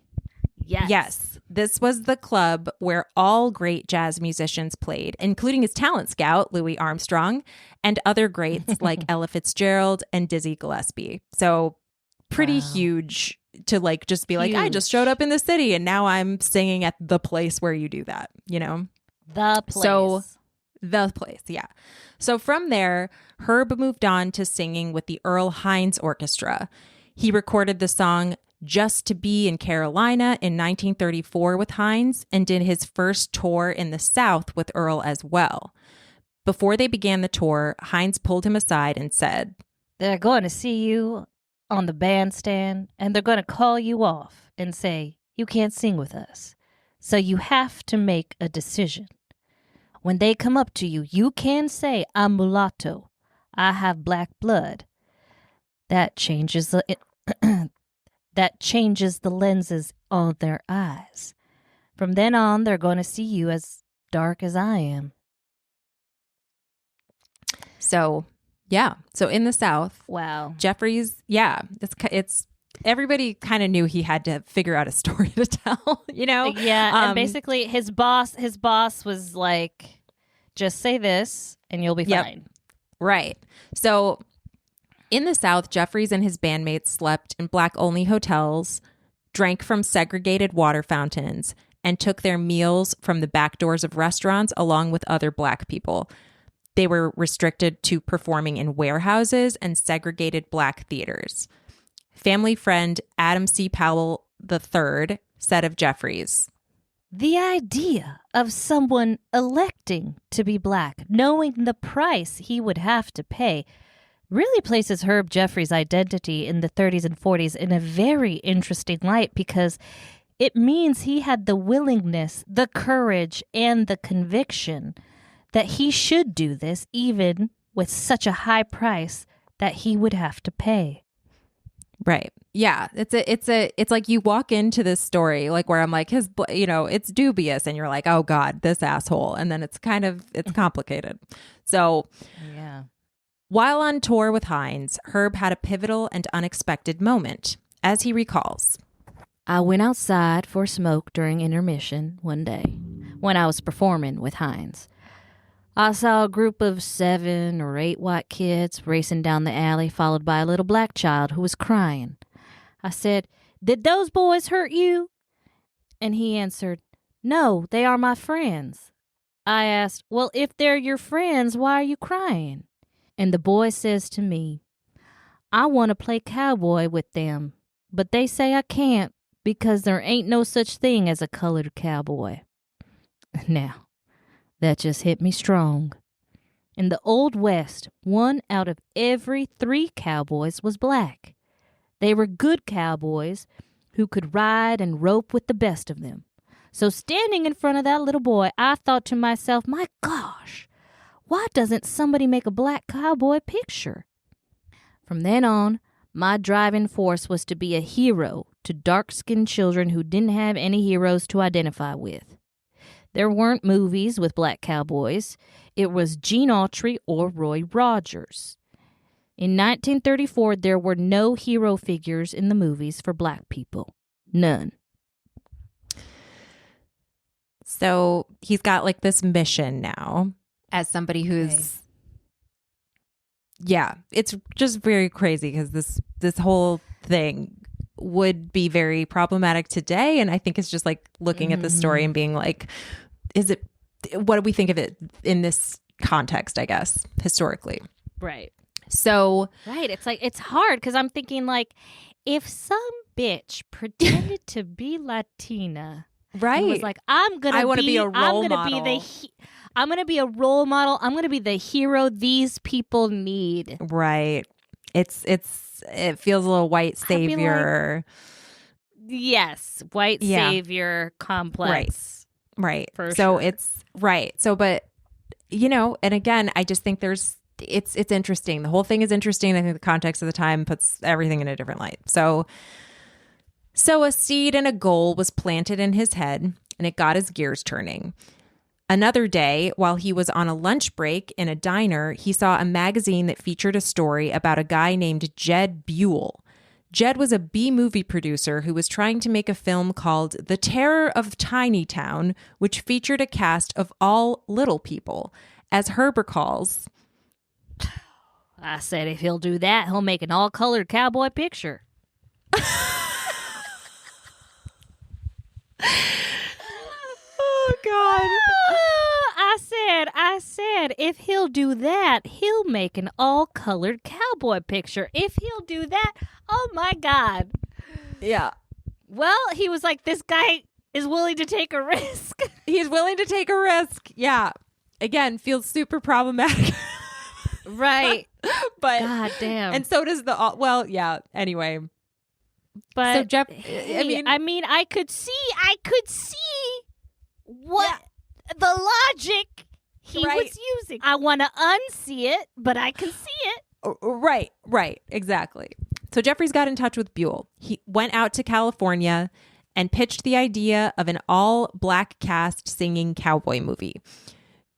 [SPEAKER 2] Yes. This was the club where all great jazz musicians played, including his talent scout, Louis Armstrong, and other greats like Ella Fitzgerald and Dizzy Gillespie. So pretty huge to just be like, I just showed up in the city and now I'm singing at the place where you do that,
[SPEAKER 1] The place.
[SPEAKER 2] So the place, yeah. So from there, Herb moved on to singing with the Earl Hines Orchestra. He recorded the song Just to Be in Carolina in 1934 with Hines and did his first tour in the South with Earl as well. Before they began the tour, Hines pulled him aside and said,
[SPEAKER 1] they're going to see you on the bandstand and they're going to call you off and say, you can't sing with us. So you have to make a decision. When they come up to you, you can say, I'm mulatto. I have Black blood. That changes the lenses on their eyes. From then on, they're going to see you as dark as I am.
[SPEAKER 2] So, yeah. So in the South,
[SPEAKER 1] wow.
[SPEAKER 2] Jeffries, it's everybody kind of knew he had to figure out a story to tell,
[SPEAKER 1] Yeah, and basically his boss was like, just say this and you'll be fine.
[SPEAKER 2] Right. So in the South, Jeffries and his bandmates slept in Black-only hotels, drank from segregated water fountains, and took their meals from the back doors of restaurants along with other Black people. They were restricted to performing in warehouses and segregated Black theaters. Family friend Adam C. Powell III said of Jeffries,
[SPEAKER 1] the idea of someone electing to be Black, knowing the price he would have to pay, really places Herb Jeffries' identity in the 30s and 40s in a very interesting light because it means he had the willingness, the courage, and the conviction that he should do this even with such a high price that he would have to pay.
[SPEAKER 2] Right. Yeah. It's like you walk into this story like where I'm like it's dubious and you're like, oh God, this asshole. And then it's complicated. So
[SPEAKER 1] yeah.
[SPEAKER 2] While on tour with Hines, Herb had a pivotal and unexpected moment. As he recalls,
[SPEAKER 1] I went outside for a smoke during intermission one day when I was performing with Hines. I saw a group of 7 or 8 white kids racing down the alley, followed by a little black child who was crying. I said, "Did those boys hurt you?" And he answered, "No, they are my friends." I asked, "Well, if they're your friends, why are you crying?" And the boy says to me, "I want to play cowboy with them, but they say I can't because there ain't no such thing as a colored cowboy." Now, that just hit me strong. In the Old West, 1 out of every 3 cowboys was black. They were good cowboys who could ride and rope with the best of them. So standing in front of that little boy, I thought to myself, my gosh, why doesn't somebody make a black cowboy picture? From then on, my driving force was to be a hero to dark-skinned children who didn't have any heroes to identify with. There weren't movies with black cowboys. It was Gene Autry or Roy Rogers. In 1934, there were no hero figures in the movies for black people. None.
[SPEAKER 2] So he's got like this mission now as somebody who's... Yeah, it's just very crazy because this whole thing would be very problematic today. And I think it's just like looking at the story and being like, what do we think of it in this context, I guess, historically?
[SPEAKER 1] Right.
[SPEAKER 2] So.
[SPEAKER 1] Right. It's like, it's hard because I'm thinking like, if some bitch pretended to be Latina.
[SPEAKER 2] Right.
[SPEAKER 1] And was like, I want to
[SPEAKER 2] be a role model.
[SPEAKER 1] I'm going to be a role model. I'm going to be the hero these people need.
[SPEAKER 2] Right. It feels a little white savior.
[SPEAKER 1] Yes. White savior complex.
[SPEAKER 2] Right.
[SPEAKER 1] For
[SPEAKER 2] so
[SPEAKER 1] sure.
[SPEAKER 2] It's right. So, but and again, I just think it's interesting. The whole thing is interesting. I think the context of the time puts everything in a different light. So a seed and a goal was planted in his head and it got his gears turning. Another day, while he was on a lunch break in a diner, he saw a magazine that featured a story about a guy named Jed Buell. Jed was a B-movie producer who was trying to make a film called The Terror of Tiny Town, which featured a cast of all little people. As Herb recalls,
[SPEAKER 1] I said if he'll do that, he'll make an all-colored cowboy picture.
[SPEAKER 2] Oh, God.
[SPEAKER 1] I said, if he'll do that, he'll make an all-colored cowboy picture. If he'll do that, oh, my God.
[SPEAKER 2] Yeah.
[SPEAKER 1] Well, he was like, this guy is willing to take a risk.
[SPEAKER 2] He's willing to take a risk. Yeah. Again, feels super problematic.
[SPEAKER 1] Right.
[SPEAKER 2] But
[SPEAKER 1] God damn.
[SPEAKER 2] And so does yeah. Anyway.
[SPEAKER 1] But
[SPEAKER 2] so Jeff,
[SPEAKER 1] I mean, I could see what the logic he was using. I want to unsee it, but I can see it.
[SPEAKER 2] Right, exactly. So Jeffries got in touch with Buell. He went out to California and pitched the idea of an all-black cast singing cowboy movie.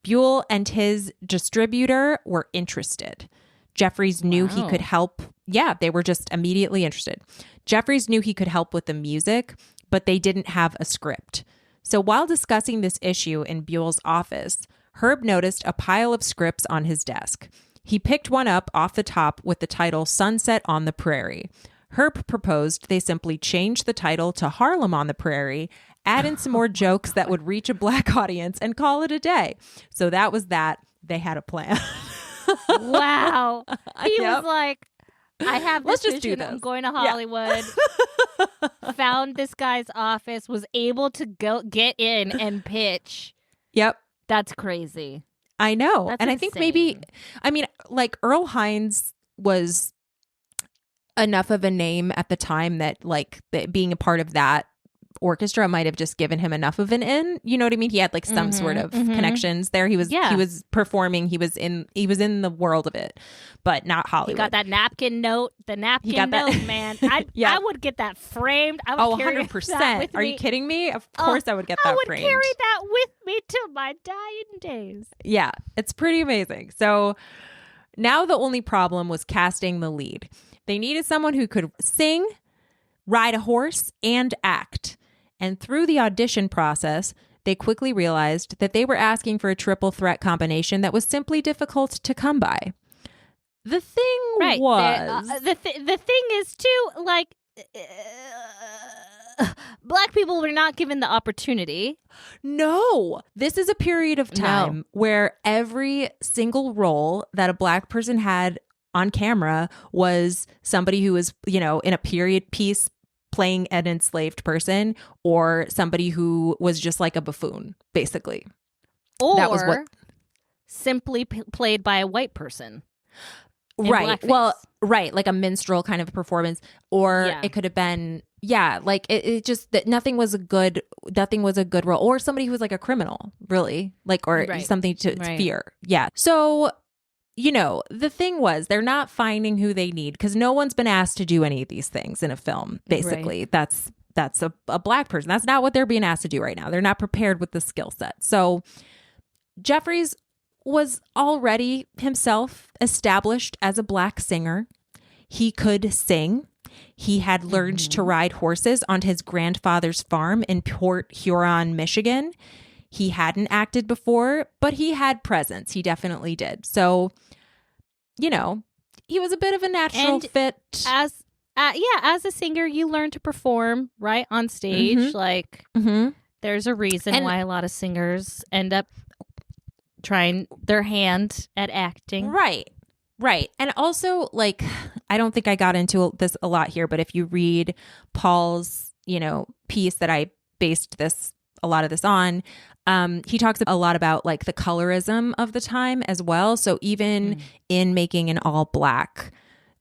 [SPEAKER 2] Buell and his distributor were interested. Jeffries knew he could help. Yeah, they were just immediately interested. Jeffries knew he could help with the music, but they didn't have a script. So while discussing this issue in Buell's office, Herb noticed a pile of scripts on his desk. He picked one up off the top with the title Sunset on the Prairie. Herb proposed they simply change the title to Harlem on the Prairie, add in some more jokes that would reach a black audience, and call it a day. So that was that. They had a plan.
[SPEAKER 1] Wow. He was like, I have this
[SPEAKER 2] Let's just do
[SPEAKER 1] vision.
[SPEAKER 2] this.
[SPEAKER 1] I'm going to Hollywood. Found this guy's office, was able to get in and pitch.
[SPEAKER 2] Yep.
[SPEAKER 1] That's crazy.
[SPEAKER 2] I know.
[SPEAKER 1] That's
[SPEAKER 2] and
[SPEAKER 1] insane.
[SPEAKER 2] I think like Earl Hines was enough of a name at the time that being a part of that orchestra might have just given him enough of an in. You know what I mean? He had like some sort of connections there. He was performing. He was in the world of it, but not Hollywood.
[SPEAKER 1] He got that napkin note. The napkin note, man. I would get that framed. I would carry 100%. That with me.
[SPEAKER 2] Are you kidding me? Of course I would get that framed.
[SPEAKER 1] I would carry that with me to my dying days.
[SPEAKER 2] Yeah, it's pretty amazing. So now the only problem was casting the lead. They needed someone who could sing, ride a horse, and act. And through the audition process, they quickly realized that they were asking for a triple threat combination that was simply difficult to come by. The thing was...
[SPEAKER 1] the thing is, too, like... Black people were not given the opportunity.
[SPEAKER 2] No, this is a period of time where every single role that a Black person had on camera was somebody who was, in a period piece playing an enslaved person, or somebody who was just like a buffoon, basically.
[SPEAKER 1] Or that was what simply played by a white person.
[SPEAKER 2] Right. Well, right. Like a minstrel kind of performance, or it could have been, like it just that nothing was a good role, or somebody who was like a criminal, really, like, or something to fear. Yeah. So, the thing was, they're not finding who they need because no one's been asked to do any of these things in a film. Basically, that's a Black person. That's not what they're being asked to do right now. They're not prepared with the skill set. So Jeffries was already himself established as a Black singer. He could sing. He had learned to ride horses on his grandfather's farm in Port Huron, Michigan. He hadn't acted before, but he had presence. He definitely did. So, he was a bit of a natural fit.
[SPEAKER 1] As a singer, you learn to perform right on stage. There's a reason why a lot of singers end up trying their hand at acting.
[SPEAKER 2] Right. And also, like, I don't think I got into this a lot here, but if you read Paul's, piece that I based a lot of this on, he talks a lot about like the colorism of the time as well. So even in making an all Black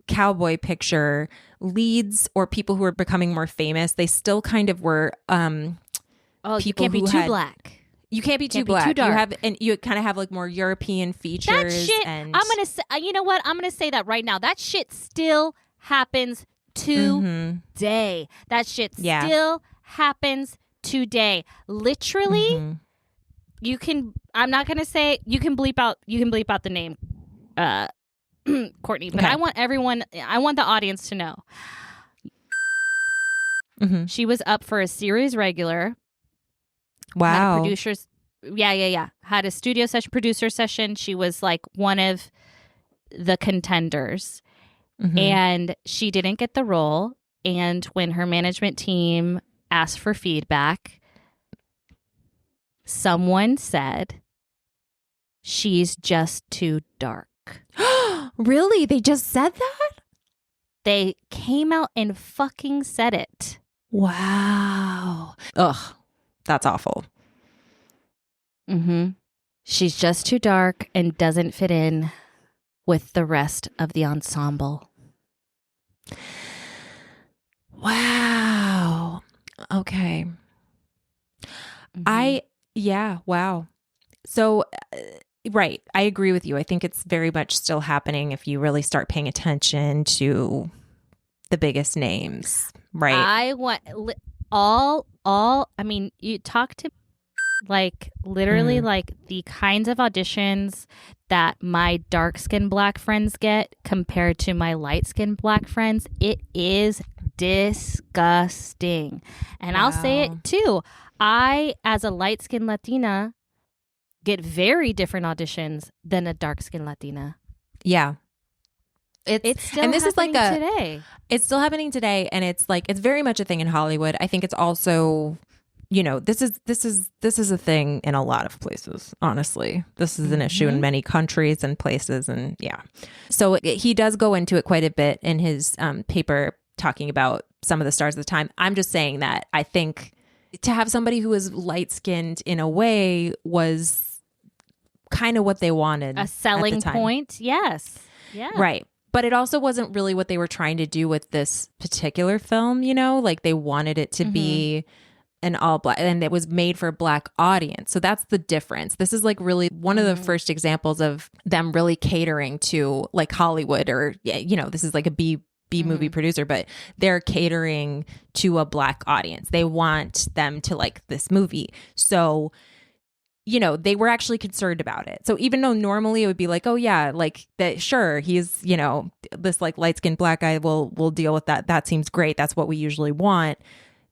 [SPEAKER 2] cowboy picture, leads or people who were becoming more famous, they still kind of were
[SPEAKER 1] you can't be too Black.
[SPEAKER 2] You can't be too Black. Too dark. You kind of have like more European features.
[SPEAKER 1] That shit, I'm gonna say, you know what? I'm gonna say that right now. That shit still happens today. That shit still happens today. Literally, you can. I'm not gonna say you can bleep out. You can bleep out the name, Courtney. But I want everyone. I want the audience to know. She was up for a series regular.
[SPEAKER 2] Wow.
[SPEAKER 1] Had producers. Yeah. Had a studio session, producer session. She was like one of the contenders. And she didn't get the role. And when her management team asked for feedback, someone said, she's just too dark.
[SPEAKER 2] Really? They just said that?
[SPEAKER 1] They came out and fucking said it.
[SPEAKER 2] Wow. Ugh. That's awful.
[SPEAKER 1] She's just too dark and doesn't fit in with the rest of the ensemble.
[SPEAKER 2] Wow. Okay. Wow. So, right. I agree with you. I think it's very much still happening if you really start paying attention to the biggest names, right?
[SPEAKER 1] I want I mean, you talk to like literally like the kinds of auditions that my dark-skinned Black friends get compared to my light-skinned Black friends. It is disgusting. And I'll say it too. I, as a light-skinned Latina, get very different auditions than a dark-skinned Latina.
[SPEAKER 2] Yeah.
[SPEAKER 1] It's still and this happening is like today.
[SPEAKER 2] It's still happening today, and it's like it's very much a thing in Hollywood. I think it's also, this is a thing in a lot of places. Honestly, this is an issue in many countries and places, and So he does go into it quite a bit in his paper, talking about some of the stars of the time. I'm just saying that I think to have somebody who was light skinned in a way was kind of what they wanted,
[SPEAKER 1] a selling point. Yes, yeah,
[SPEAKER 2] right. But it also wasn't really what they were trying to do with this particular film, like they wanted it to be an all black, and it was made for a black audience. So that's the difference. This is like really one of the first examples of them really catering to like Hollywood, or this is like a B movie producer, but they're catering to a black audience. They want them to like this movie. So they were actually concerned about it. So even though normally it would be like, oh yeah, like that, sure, he's, this like light-skinned black guy, we'll deal with that. That seems great. That's what we usually want.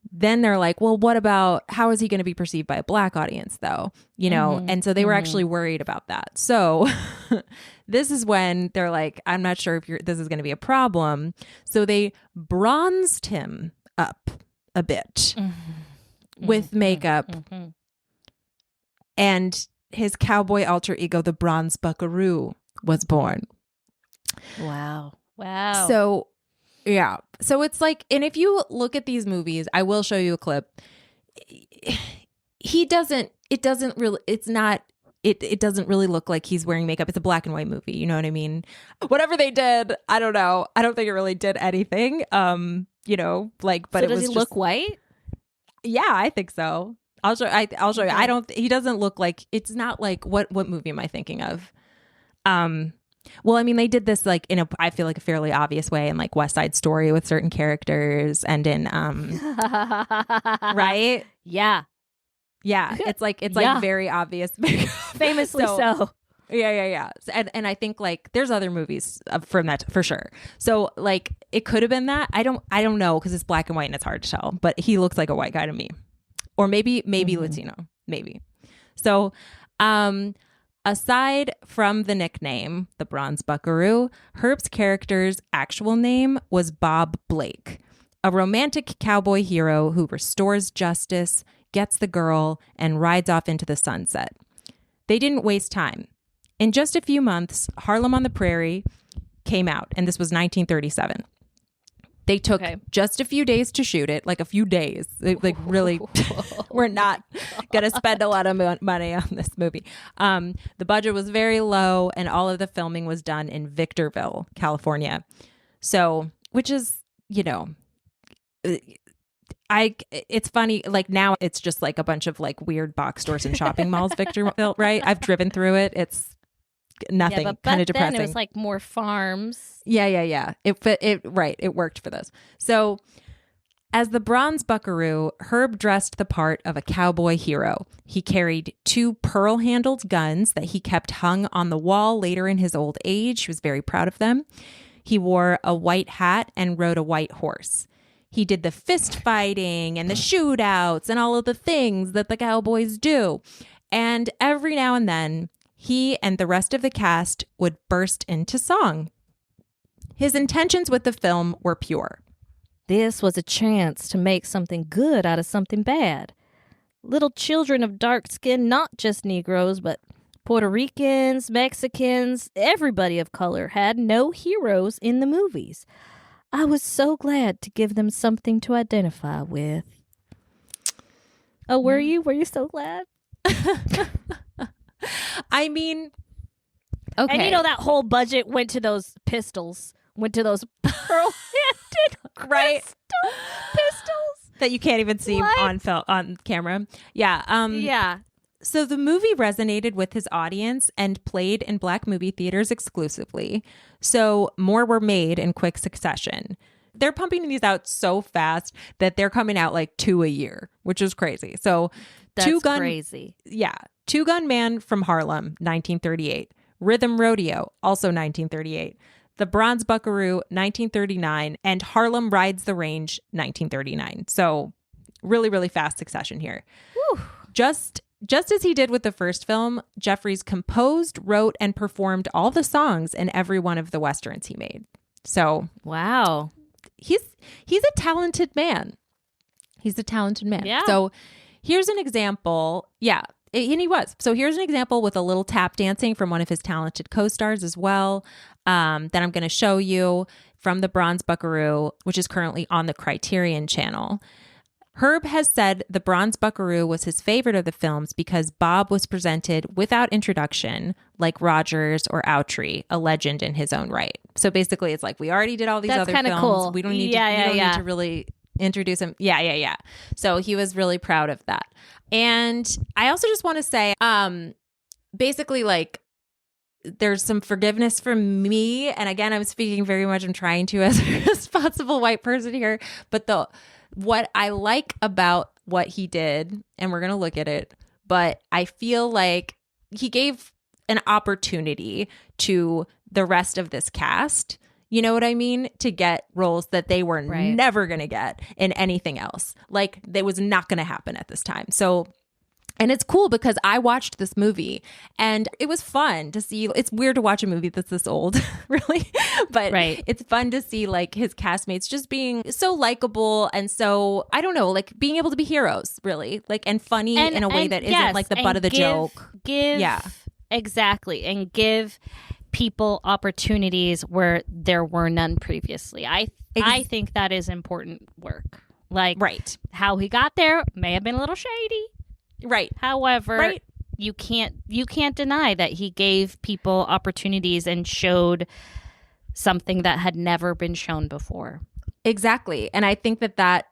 [SPEAKER 2] Then they're like, well, what about, how is he going to be perceived by a black audience though? And so they were actually worried about that. So this is when they're like, I'm not sure if this is going to be a problem. So they bronzed him up a bit with makeup. And his cowboy alter ego, the Bronze Buckaroo, was born.
[SPEAKER 1] Wow.
[SPEAKER 2] So, yeah. So it's like, and if you look at these movies, I will show you a clip. It doesn't really look like he's wearing makeup. It's a black and white movie. You know what I mean? Whatever they did, I don't know. I don't think it really did anything. But
[SPEAKER 1] so
[SPEAKER 2] it was
[SPEAKER 1] does he look white?
[SPEAKER 2] Yeah, I think so. I'll show you. He doesn't look like, it's not like, what movie am I thinking of? Well, I mean, they did this like I feel like a fairly obvious way in like West Side Story with certain characters, and in right?
[SPEAKER 1] Yeah.
[SPEAKER 2] It's like very obvious.
[SPEAKER 1] Famously so.
[SPEAKER 2] Yeah. And I think like there's other movies from that for sure. So like it could have been that. I don't know, because it's black and white and it's hard to tell. But he looks like a white guy to me. Or maybe Latino, maybe. So, aside from the nickname, the Bronze Buckaroo, Herb's character's actual name was Bob Blake, a romantic cowboy hero who restores justice, gets the girl, and rides off into the sunset. They didn't waste time. In just a few months, Harlem on the Prairie came out, and this was 1937. They took just a few days to shoot it, like a few days. Like really, we're not going to spend a lot of money on this movie. The budget was very low, and all of the filming was done in Victorville, California. So, which is, it's funny, like now it's just like a bunch of like weird box stores and shopping malls, Victorville, right? I've driven through it. It's nothing, kind of depressing.
[SPEAKER 1] Then it was like more farms.
[SPEAKER 2] Yeah. It worked for those. So as the Bronze Buckaroo, Herb dressed the part of a cowboy hero. He carried 2 pearl-handled guns that he kept hung on the wall later in his old age. He was very proud of them. He wore a white hat and rode a white horse. He did the fist fighting and the shootouts and all of the things that the cowboys do. And every now and then, he and the rest of the cast would burst into song. His intentions with the film were pure.
[SPEAKER 1] This was a chance to make something good out of something bad. Little children of dark skin, not just Negroes, but Puerto Ricans, Mexicans, everybody of color had no heroes in the movies. I was so glad to give them something to identify with. Oh, were you? Were you so glad?
[SPEAKER 2] I mean, okay.
[SPEAKER 1] And that whole budget went to those pistols, went to those pearl-handed pistols
[SPEAKER 2] that you can't even see on camera. Yeah.
[SPEAKER 1] Yeah.
[SPEAKER 2] So the movie resonated with his audience and played in black movie theaters exclusively. So more were made in quick succession. They're pumping these out so fast that they're coming out like 2 a year, which is crazy. So
[SPEAKER 1] That's crazy.
[SPEAKER 2] Yeah. Two Gun Man from Harlem, 1938. Rhythm Rodeo, also 1938. The Bronze Buckaroo, 1939. And Harlem Rides the Range, 1939. So really, really fast succession here.
[SPEAKER 1] Whew.
[SPEAKER 2] Just as he did with the first film, Jeffries composed, wrote, and performed all the songs in every one of the Westerns he made. So
[SPEAKER 1] wow.
[SPEAKER 2] He's a talented man. He's a talented man.
[SPEAKER 1] Yeah.
[SPEAKER 2] So here's an example. Yeah. And he was. So here's an example with a little tap dancing from one of his talented co-stars as well, that I'm going to show you from the Bronze Buckaroo, which is currently on the Criterion Channel. Herb has said the Bronze Buckaroo was his favorite of the films because Bob was presented without introduction, like Rogers or Autry, a legend in his own right. So basically, it's like we already did all these other films.
[SPEAKER 1] Cool.
[SPEAKER 2] We don't need to really introduce him. Yeah. So he was really proud of that. And I also just want to say, basically, like, there's some forgiveness from me. And again, I'm speaking very much, I'm trying to as a responsible white person here. But what I like about what he did, and we're going to look at it, but I feel like he gave an opportunity to the rest of this cast, you know what I mean, to get roles that they were never going to get in anything else. Like, that was not going to happen at this time. So, and it's cool because I watched this movie and it was fun to see. It's weird to watch a movie that's this old, really, but it's fun to see like his castmates just being so likable and so, I don't know, like being able to be heroes, really, like, and funny in a way that isn't like the butt of the joke.
[SPEAKER 1] Exactly. And give people opportunities where there were none previously. I think that is important work. Like, how he got there may have been a little shady.
[SPEAKER 2] Right.
[SPEAKER 1] However, you can't deny that he gave people opportunities and showed something that had never been shown before.
[SPEAKER 2] Exactly. And I think I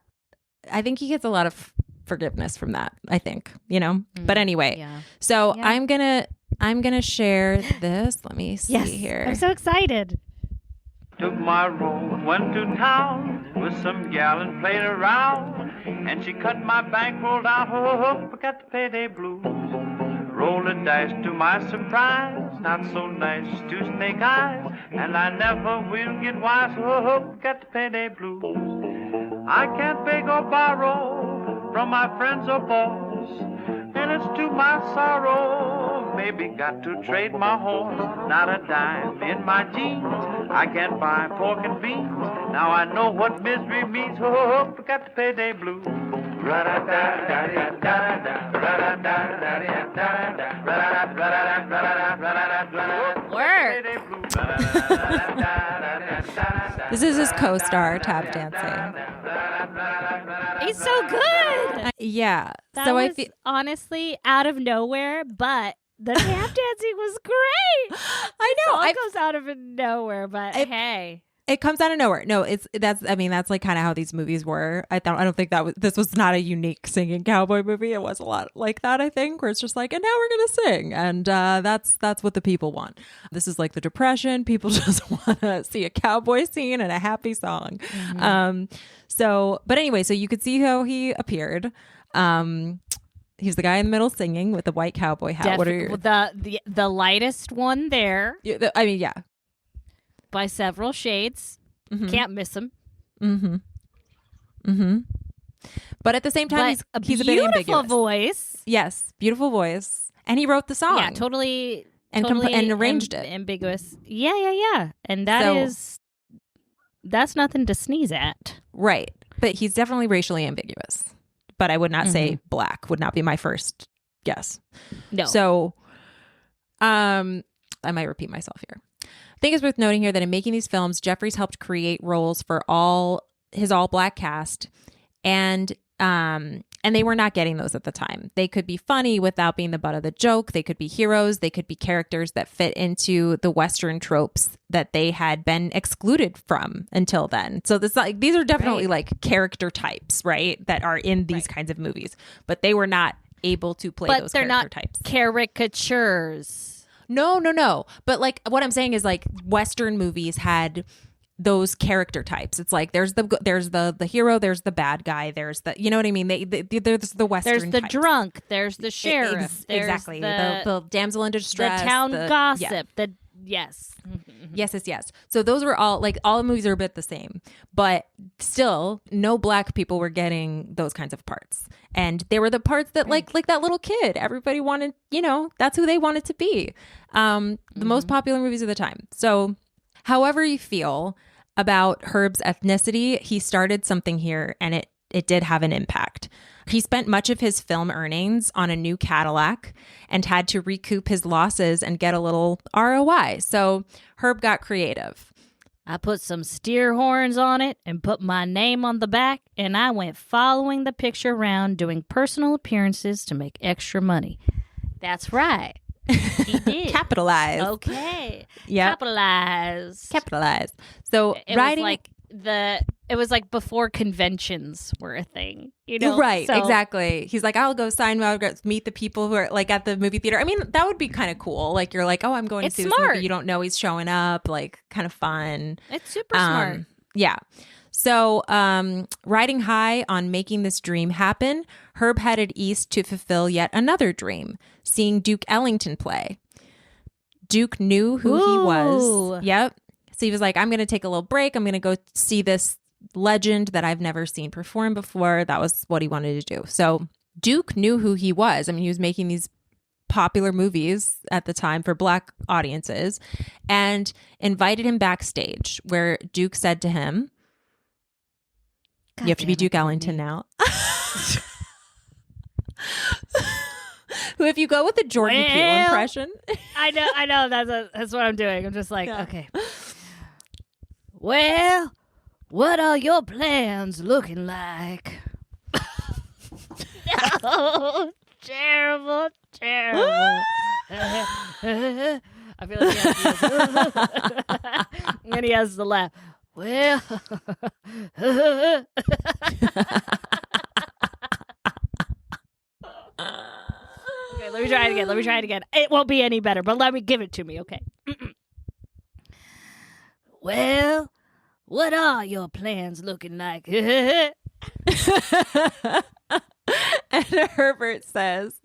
[SPEAKER 2] think he gets a lot of forgiveness from that, I think, you know. But anyway, so I'm gonna share this. Let me see here.
[SPEAKER 1] I'm so excited.
[SPEAKER 3] Took my roll, went to town with some gal and played around, and she cut my bankroll down. Oh, I got the payday blues. Roll the dice to my surprise, not so nice to snake eyes, and I never will get wise. Oh, got the payday blues. I can't beg or borrow from my friends or boss, and it's to my sorrow. Maybe got to trade my horse, not a dime in my jeans. I can't buy pork and beans. Now I know what misery means. Oh, got the payday blues.
[SPEAKER 1] Word.
[SPEAKER 2] This is his co-star tap dancing.
[SPEAKER 1] He's so good.
[SPEAKER 2] That
[SPEAKER 1] so was honestly out of nowhere, but the tap dancing was great.
[SPEAKER 2] I know.
[SPEAKER 1] It goes out of nowhere, but hey.
[SPEAKER 2] It comes out of nowhere. No, that's like kind of how these movies were. I don't think this was not a unique singing cowboy movie. It was a lot like that, I think, where it's just like, and now we're gonna sing, and that's what the people want. This is like the Depression. People just want to see a cowboy scene and a happy song. But anyway, so you could see how he appeared. He's the guy in the middle singing with the white cowboy hat. What are your...
[SPEAKER 1] the lightest one there?
[SPEAKER 2] Yeah.
[SPEAKER 1] By several shades. Can't miss him.
[SPEAKER 2] But at the same time, he's a bit ambiguous.
[SPEAKER 1] Beautiful voice.
[SPEAKER 2] Yes, beautiful voice. And he wrote the song.
[SPEAKER 1] Yeah, totally.
[SPEAKER 2] And arranged it.
[SPEAKER 1] Ambiguous. Yeah. And that's nothing to sneeze at.
[SPEAKER 2] Right. But he's definitely racially ambiguous. But I would not say black, would not be my first guess.
[SPEAKER 1] No.
[SPEAKER 2] So I might repeat myself here. I think it's worth noting here that in making these films, Jeffries helped create roles for his all-black cast, and they were not getting those at the time. They could be funny without being the butt of the joke. They could be heroes. They could be characters that fit into the Western tropes that they had been excluded from until then. So these are definitely like character types, right, that are in these kinds of movies, but they were not able to play those character types.
[SPEAKER 1] Caricatures.
[SPEAKER 2] No. But like what I'm saying is like Western movies had those character types. It's like there's the hero, there's the bad guy, there's the, you know what I mean? There's the Western.
[SPEAKER 1] There's the
[SPEAKER 2] types.
[SPEAKER 1] Drunk. There's the sheriff.
[SPEAKER 2] Exactly. The damsel in distress.
[SPEAKER 1] The town gossip. Yeah. Yes.
[SPEAKER 2] Yes. So those were all the movies are a bit the same, but still no black people were getting those kinds of parts. And they were the parts that like that little kid, everybody wanted, that's who they wanted to be. The most popular movies of the time. So however you feel about Herb's ethnicity, he started something here and it did have an impact. He spent much of his film earnings on a new Cadillac and had to recoup his losses and get a little ROI. So Herb got creative.
[SPEAKER 1] I put some steer horns on it and put my name on the back, and I went following the picture around doing personal appearances to make extra money. That's right. He did.
[SPEAKER 2] Capitalize.
[SPEAKER 1] Okay.
[SPEAKER 2] Yeah.
[SPEAKER 1] Capitalize.
[SPEAKER 2] So
[SPEAKER 1] it
[SPEAKER 2] writing
[SPEAKER 1] was like it was like before conventions were a thing, you know?
[SPEAKER 2] Right,
[SPEAKER 1] So-
[SPEAKER 2] exactly. He's like, I'll go meet the people who are like at the movie theater. I mean, that would be kind of cool. Like you're like, oh, I'm going
[SPEAKER 1] It's
[SPEAKER 2] to see this
[SPEAKER 1] smart.
[SPEAKER 2] movie. You don't know he's showing up. Like kind of fun.
[SPEAKER 1] It's super smart.
[SPEAKER 2] Yeah. So riding high on making this dream happen, Herb headed east to fulfill yet another dream, seeing Duke Ellington play. Duke knew who he was.
[SPEAKER 1] Ooh.
[SPEAKER 2] Yep. So he was like, I'm going to take a little break. I'm going to go see this legend that I've never seen perform before. That was what he wanted to do. So Duke knew who he was. I mean, he was making these popular movies at the time for Black audiences and invited him backstage, where Duke said to him, you have to be Duke Ellington now. Who, if you go with the Jordan Peele impression.
[SPEAKER 1] I know. That's what I'm doing. I'm just like, okay. Well, what are your plans looking like? No, terrible. I feel like and he has the laugh. Well, okay, let me try it again. It won't be any better, but let me give it to me, okay? Well, what are your plans looking like?
[SPEAKER 2] And Herbert says,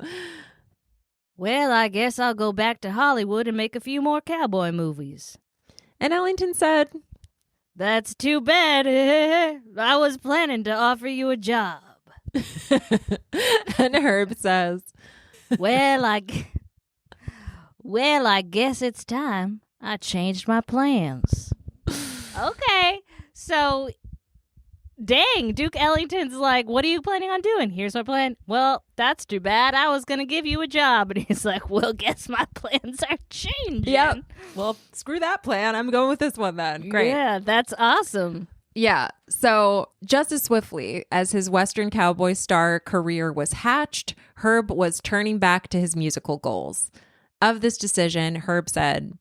[SPEAKER 1] Well, I guess I'll go back to Hollywood and make a few more cowboy movies.
[SPEAKER 2] and Ellington said,
[SPEAKER 1] That's too bad. I was planning to offer you a job.
[SPEAKER 2] and Herb says,
[SPEAKER 1] Well, I guess it's time. I changed my plans. Okay, so dang, Duke Ellington's like, what are you planning on doing? Here's my plan. Well, that's too bad. I was going to give you a job. And he's like, well, guess my plans are changing.
[SPEAKER 2] yep. Well, screw that plan. I'm going with this one then. Great.
[SPEAKER 1] Yeah, that's awesome.
[SPEAKER 2] Yeah. So just as swiftly as his Western cowboy star career was hatched, Herb was turning back to his musical goals. Of this decision, Herb said,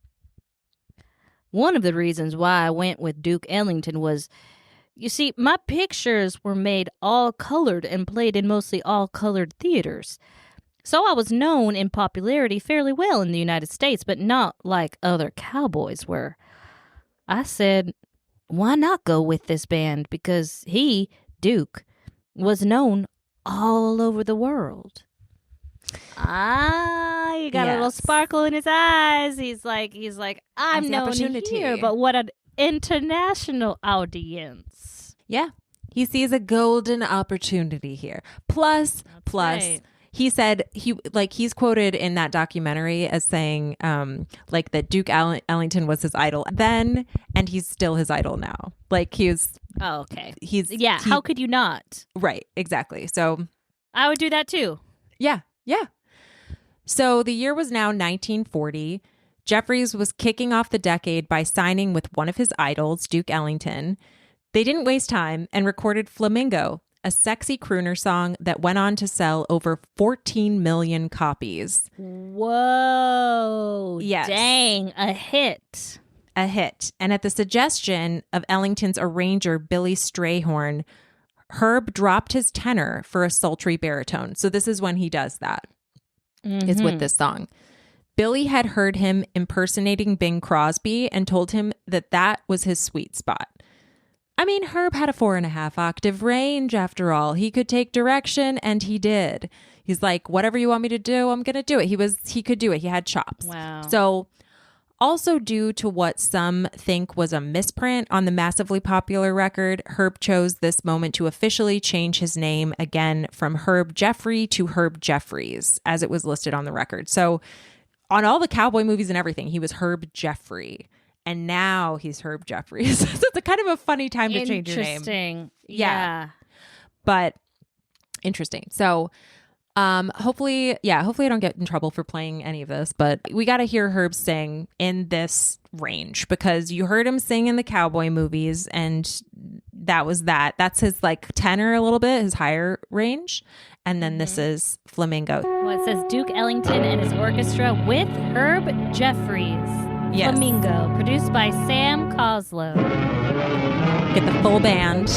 [SPEAKER 1] One of the reasons why I went with Duke Ellington was, you see, my pictures were made all colored and played in mostly all colored theaters. So I was known in popularity fairly well in the United States, but not like other cowboys were. I said, why not go with this band? Because he, Duke, was known all over the world. You got a little
[SPEAKER 2] Yes.
[SPEAKER 1] sparkle in his eyes. He's like, I'm
[SPEAKER 2] the
[SPEAKER 1] known
[SPEAKER 2] opportunity.
[SPEAKER 1] here, but what an international audience.
[SPEAKER 2] yeah, he sees a golden opportunity here. Plus,
[SPEAKER 1] right.
[SPEAKER 2] he said he's quoted in that documentary as saying like that Duke Ellington was his idol then, and he's still his idol now. Like he's
[SPEAKER 1] Oh, okay.
[SPEAKER 2] he-
[SPEAKER 1] How could you not?
[SPEAKER 2] right, exactly. So
[SPEAKER 1] I would do that too.
[SPEAKER 2] yeah. So the year was now 1940. Jeffries was kicking off the decade by signing with one of his idols, Duke Ellington. They didn't waste time and recorded Flamingo, a sexy crooner song that went on to sell over 14 million copies.
[SPEAKER 1] Whoa.
[SPEAKER 2] Yes.
[SPEAKER 1] Dang, a hit.
[SPEAKER 2] A hit. And at the suggestion of Ellington's arranger, Billy Strayhorn, Herb dropped his tenor for a sultry baritone. So this is when he does that. Is with this song. Billy had heard him impersonating Bing Crosby and told him that that was his sweet spot. I mean, Herb had a 4.5 octave range after all. He could take direction, and he did. He's like, whatever you want me to do, I'm going to do it. He could do it. He had chops.
[SPEAKER 1] Wow.
[SPEAKER 2] So also due to what some think was a misprint on the massively popular record, Herb chose this moment to officially change his name again from Herb Jeffrey to Herb Jeffries, as it was listed on the record. So on all the cowboy movies and everything, he was Herb Jeffrey. And now he's Herb Jeffries. So it's a kind of a funny time to change your name.
[SPEAKER 1] Interesting.
[SPEAKER 2] Yeah. But interesting. So hopefully I don't get in trouble for playing any of this, but we got to hear Herb sing in this range because you heard him sing in the cowboy movies, and that's his like tenor a little bit, his higher range. And then this is Flamingo.
[SPEAKER 1] Well, it says Duke Ellington and his orchestra with Herb Jeffries.
[SPEAKER 2] Yes.
[SPEAKER 1] Flamingo, produced by Sam Coslow.
[SPEAKER 2] Get the full band.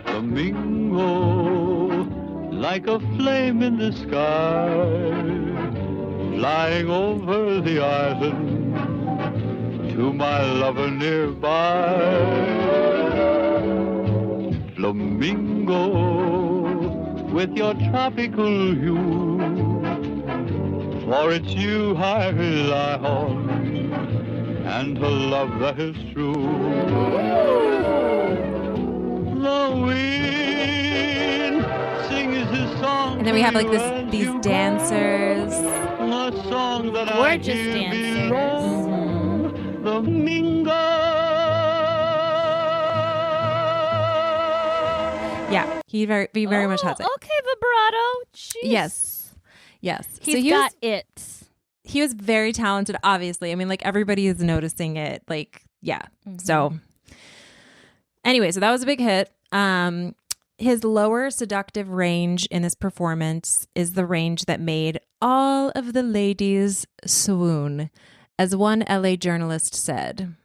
[SPEAKER 3] Flamingo, like a flame in the sky, flying over the island to my lover nearby. Flamingo, with your tropical hue, for it's you I rely on, and a love that is true. The wind sings his song.
[SPEAKER 2] And then we have like
[SPEAKER 3] to you
[SPEAKER 2] these
[SPEAKER 3] as you
[SPEAKER 2] dancers.
[SPEAKER 3] go, a song that
[SPEAKER 1] Gorgeous
[SPEAKER 3] I hear
[SPEAKER 1] dancers.
[SPEAKER 3] below. Flamingo.
[SPEAKER 2] Yeah, he very much has it.
[SPEAKER 1] Okay, vibrato. Jeez.
[SPEAKER 2] Yes.
[SPEAKER 1] He's got it.
[SPEAKER 2] He was very talented, obviously. I mean, like, everybody is noticing it. Like, yeah. So anyway, so that was a big hit. His lower seductive range in this performance is the range that made all of the ladies swoon, as one LA journalist said.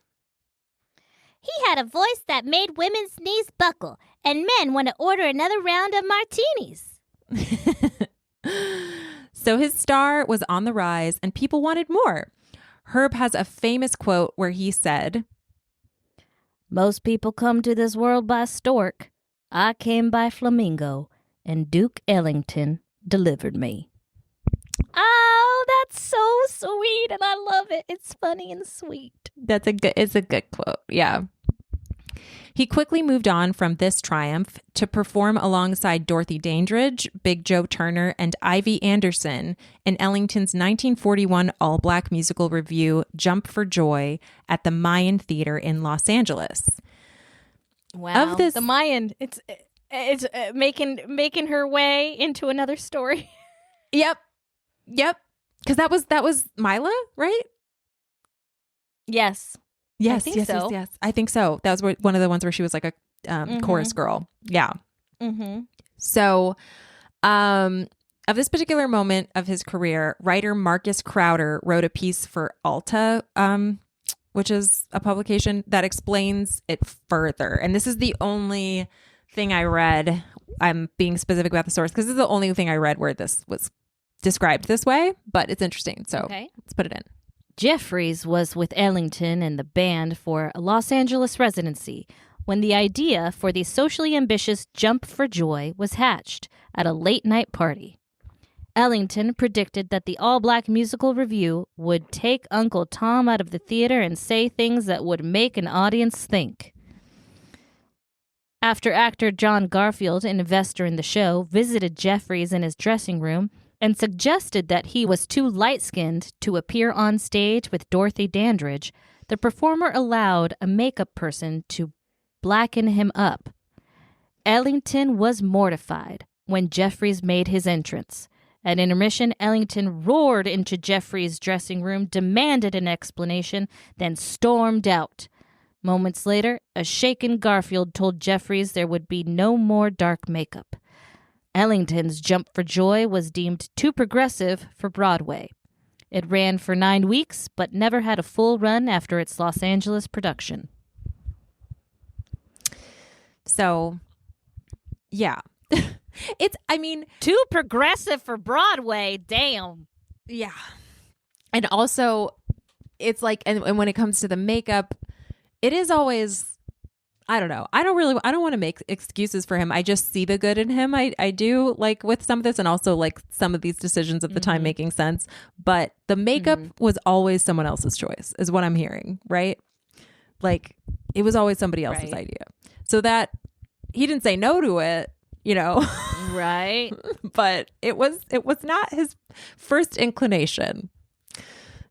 [SPEAKER 4] He had a voice that made women's knees buckle, and men want to order another round of martinis.
[SPEAKER 2] So his star was on the rise, and people wanted more. Herb has a famous quote where he said,
[SPEAKER 1] Most people come to this world by stork. I came by flamingo, and Duke Ellington delivered me. Oh, that's so sweet, and I love it. It's funny and sweet.
[SPEAKER 2] It's a good quote. Yeah. He quickly moved on from this triumph to perform alongside Dorothy Dandridge, Big Joe Turner, and Ivy Anderson in Ellington's 1941 all-black musical revue, Jump for Joy, at the Mayan Theater in Los Angeles.
[SPEAKER 1] Wow.
[SPEAKER 2] Of this-
[SPEAKER 1] the Mayan, it's making her way into another story.
[SPEAKER 2] Yep. Because that was Mila, right?
[SPEAKER 1] Yes.
[SPEAKER 2] Yes. I think so. That was one of the ones where she was like a chorus girl. Yeah.
[SPEAKER 1] Mm-hmm.
[SPEAKER 2] So, of this particular moment of his career, writer Marcus Crowder wrote a piece for Alta, which is a publication that explains it further. And this is the only thing I read. I'm being specific about the source because this is the only thing I read where this was described this way, but it's interesting. So let's put it in.
[SPEAKER 1] Jeffries was with Ellington and the band for a Los Angeles residency when the idea for the socially ambitious Jump for Joy was hatched at a late-night party. Ellington predicted that the all-black musical revue would take Uncle Tom out of the theater and say things that would make an audience think. After actor John Garfield, an investor in the show, visited Jeffries in his dressing room and suggested that he was too light-skinned to appear on stage with Dorothy Dandridge, the performer allowed a makeup person to blacken him up. Ellington was mortified when Jeffries made his entrance. At intermission, Ellington roared into Jeffries' dressing room, demanded an explanation, then stormed out. Moments later, a shaken Garfield told Jeffries there would be no more dark makeup. Ellington's Jump for Joy was deemed too progressive for Broadway. It ran for 9 weeks, but never had a full run after its Los Angeles production.
[SPEAKER 2] So, yeah.
[SPEAKER 1] Too progressive for Broadway. Damn.
[SPEAKER 2] Yeah. And also, it's like, and when it comes to the makeup, it is always, I don't know. I don't want to make excuses for him. I just see the good in him. I do, like, with some of this, and also like some of these decisions at the time making sense. But the makeup was always someone else's choice, is what I'm hearing, right? Like, it was always somebody else's idea. So that he didn't say no to it, you know.
[SPEAKER 1] Right.
[SPEAKER 2] But it was not his first inclination.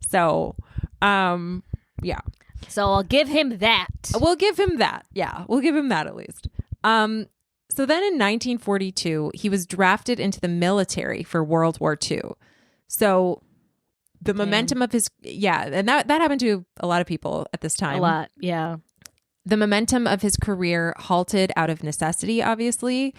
[SPEAKER 2] So, yeah.
[SPEAKER 1] So I'll give him that.
[SPEAKER 2] We'll give him that. Yeah, we'll give him that at least. So then in 1942, he was drafted into the military for World War II. So the momentum of his, and that happened to a lot of people at this time.
[SPEAKER 1] A lot, yeah.
[SPEAKER 2] The momentum of his career halted out of necessity, obviously.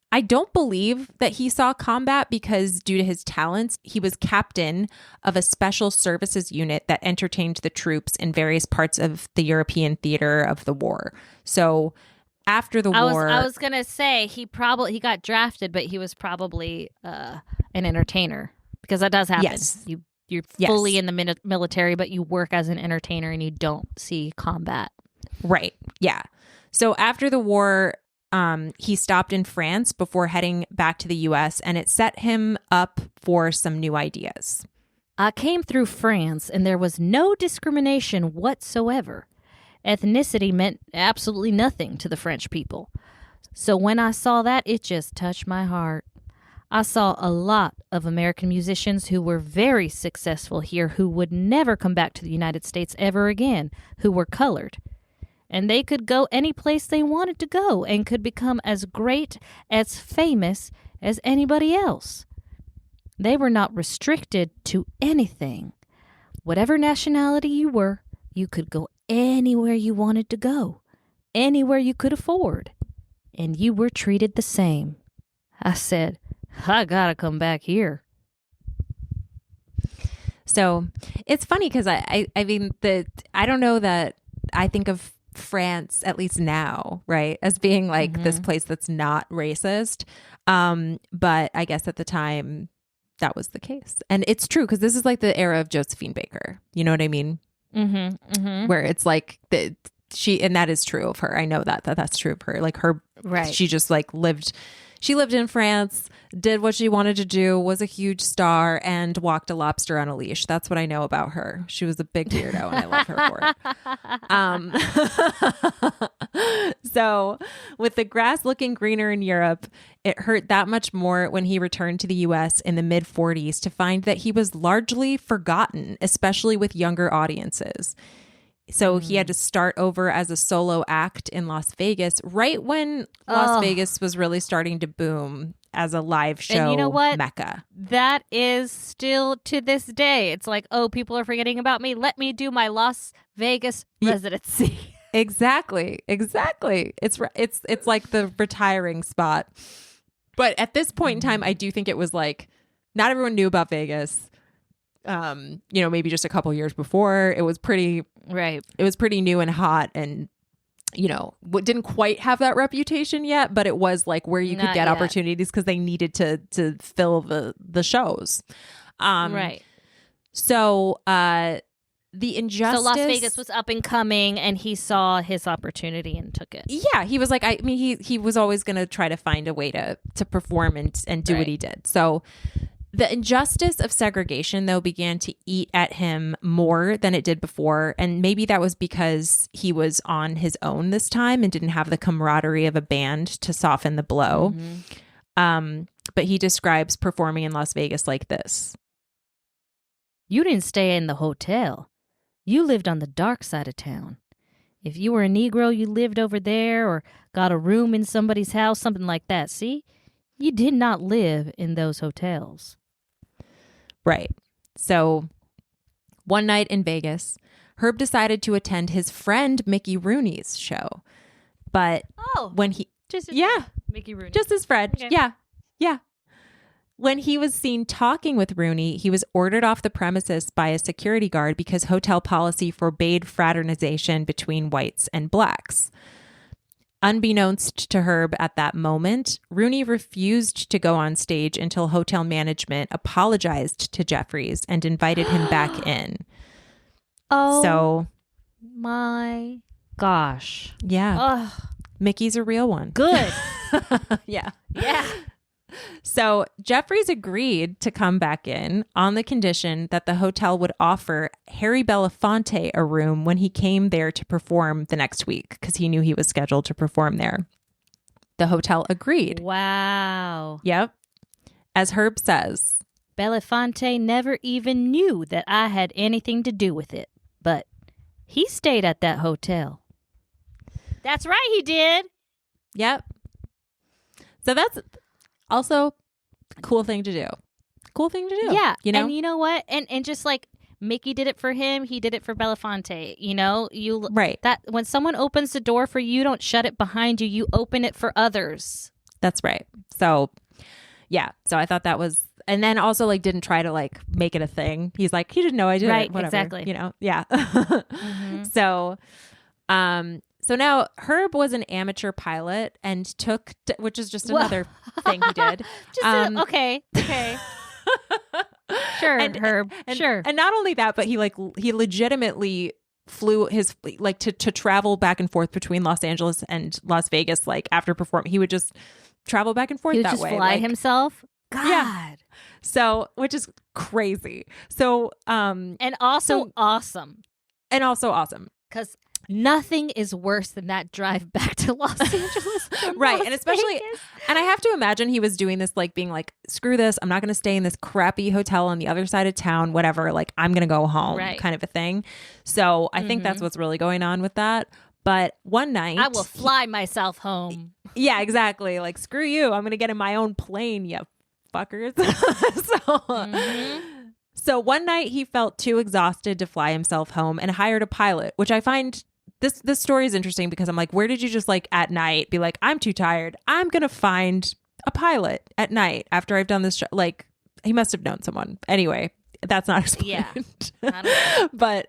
[SPEAKER 2] I don't believe that he saw combat because due to his talents, he was captain of a special services unit that entertained the troops in various parts of the European theater of the war. So after the war...
[SPEAKER 1] I was going to say he got drafted, but he was probably an entertainer because that does happen.
[SPEAKER 2] Yes.
[SPEAKER 1] You're fully in the military, but you work as an entertainer and you don't see combat.
[SPEAKER 2] Right. Yeah. So after the war... he stopped in France before heading back to the U.S., and it set him up for some new ideas.
[SPEAKER 1] I came through France, and there was no discrimination whatsoever. Ethnicity meant absolutely nothing to the French people. So when I saw that, it just touched my heart. I saw a lot of American musicians who were very successful here who would never come back to the United States ever again, who were colored. And they could go any place they wanted to go and could become as great, as famous as anybody else. They were not restricted to anything. Whatever nationality you were, you could go anywhere you wanted to go, anywhere you could afford, and you were treated the same. I said, I gotta come back here.
[SPEAKER 2] So it's funny because I mean, I don't know that I think of France, at least now, right, as being like this place that's not racist. But I guess at the time that was the case. And it's true because this is like the era of Josephine Baker. You know what I mean? Where it's like and that is true of her. I know that's true of her. Like her,
[SPEAKER 1] right.
[SPEAKER 2] She just like she lived in France, did what she wanted to do, was a huge star, and walked a lobster on a leash. That's what I know about her. She was a big weirdo, and I love her for it. So with the grass looking greener in Europe, it hurt that much more when he returned to the U.S. in the mid-40s to find that he was largely forgotten, especially with younger audiences. So he had to start over as a solo act in Las Vegas right when Las Vegas was really starting to boom as a live show
[SPEAKER 1] and you know what?
[SPEAKER 2] mecca.
[SPEAKER 1] That is still to this day. It's like, oh, people are forgetting about me. Let me do my Las Vegas residency.
[SPEAKER 2] Exactly. It's like the retiring spot. But at this point in time, I do think it was like not everyone knew about Vegas. Maybe just a couple years before, it was pretty new and hot, and didn't quite have that reputation yet, but it was like where you could get opportunities because they needed to fill the shows.
[SPEAKER 1] Right.
[SPEAKER 2] So the injustice.
[SPEAKER 1] So Las Vegas was up and coming, and he saw his opportunity and took it.
[SPEAKER 2] Yeah, he was like, he was always going to try to find a way to perform and do what he did. So the injustice of segregation, though, began to eat at him more than it did before. And maybe that was because he was on his own this time and didn't have the camaraderie of a band to soften the blow. But he describes performing in Las Vegas like this.
[SPEAKER 1] You didn't stay in the hotel. You lived on the dark side of town. If you were a Negro, you lived over there or got a room in somebody's house, something like that. See? You did not live in those hotels.
[SPEAKER 2] Right. So one night in Vegas, Herb decided to attend his friend Mickey Rooney's show. But when he...
[SPEAKER 1] Mickey Rooney.
[SPEAKER 2] Just his friend.
[SPEAKER 1] Okay.
[SPEAKER 2] Yeah. When he was seen talking with Rooney, he was ordered off the premises by a security guard because hotel policy forbade fraternization between whites and blacks. Unbeknownst to Herb at that moment, Rooney refused to go on stage until hotel management apologized to Jeffries and invited him back in.
[SPEAKER 1] Oh, my gosh.
[SPEAKER 2] Yeah. Mickey's a real one.
[SPEAKER 1] Good.
[SPEAKER 2] Yeah.
[SPEAKER 1] Yeah.
[SPEAKER 2] So Jeffries agreed to come back in on the condition that the hotel would offer Harry Belafonte a room when he came there to perform the next week because he knew he was scheduled to perform there. The hotel agreed.
[SPEAKER 1] Wow.
[SPEAKER 2] Yep. As Herb says,
[SPEAKER 1] Belafonte never even knew that I had anything to do with it, but he stayed at that hotel. That's right, he did.
[SPEAKER 2] Yep. So that's also a cool thing to do.
[SPEAKER 1] Yeah.
[SPEAKER 2] And
[SPEAKER 1] you know what? And just like Mickey did it for him, he did it for Belafonte.
[SPEAKER 2] Right.
[SPEAKER 1] That when someone opens the door for you, don't shut it behind you. You open it for others.
[SPEAKER 2] That's right. So yeah. So I thought that was, and then also like didn't try to like make it a thing. He's like, he didn't know I did
[SPEAKER 1] Right,
[SPEAKER 2] it. Whatever.
[SPEAKER 1] exactly.
[SPEAKER 2] You know? Yeah. So, so now Herb was an amateur pilot and took, which is just another thing he did.
[SPEAKER 1] Okay. Sure, Herb. Sure.
[SPEAKER 2] And not only that, but he legitimately flew his like to travel back and forth between Los Angeles and Las Vegas. Like after performing, he would just travel back and forth
[SPEAKER 1] He would
[SPEAKER 2] that
[SPEAKER 1] just
[SPEAKER 2] way.
[SPEAKER 1] fly
[SPEAKER 2] like,
[SPEAKER 1] himself. God.
[SPEAKER 2] Yeah. So, which is crazy. So,
[SPEAKER 1] and also awesome.
[SPEAKER 2] And also awesome.
[SPEAKER 1] Because nothing is worse than that drive back to Los Angeles.
[SPEAKER 2] Right.
[SPEAKER 1] Las
[SPEAKER 2] And especially,
[SPEAKER 1] Vegas.
[SPEAKER 2] and I have to imagine he was doing this, like being like, screw this. I'm not going to stay in this crappy hotel on the other side of town, whatever. Like, I'm going to go home kind of a thing. So I think that's what's really going on with that. But one night,
[SPEAKER 1] I will fly myself home.
[SPEAKER 2] Yeah, exactly. Like, screw you. I'm going to get in my own plane, you fuckers. So one night he felt too exhausted to fly himself home and hired a pilot, which I find this story is interesting because I'm like, where did you just like at night be like, I'm too tired. I'm going to find a pilot at night after I've done this. Like he must have known someone. Anyway, that's not explained.
[SPEAKER 1] Yeah.
[SPEAKER 2] But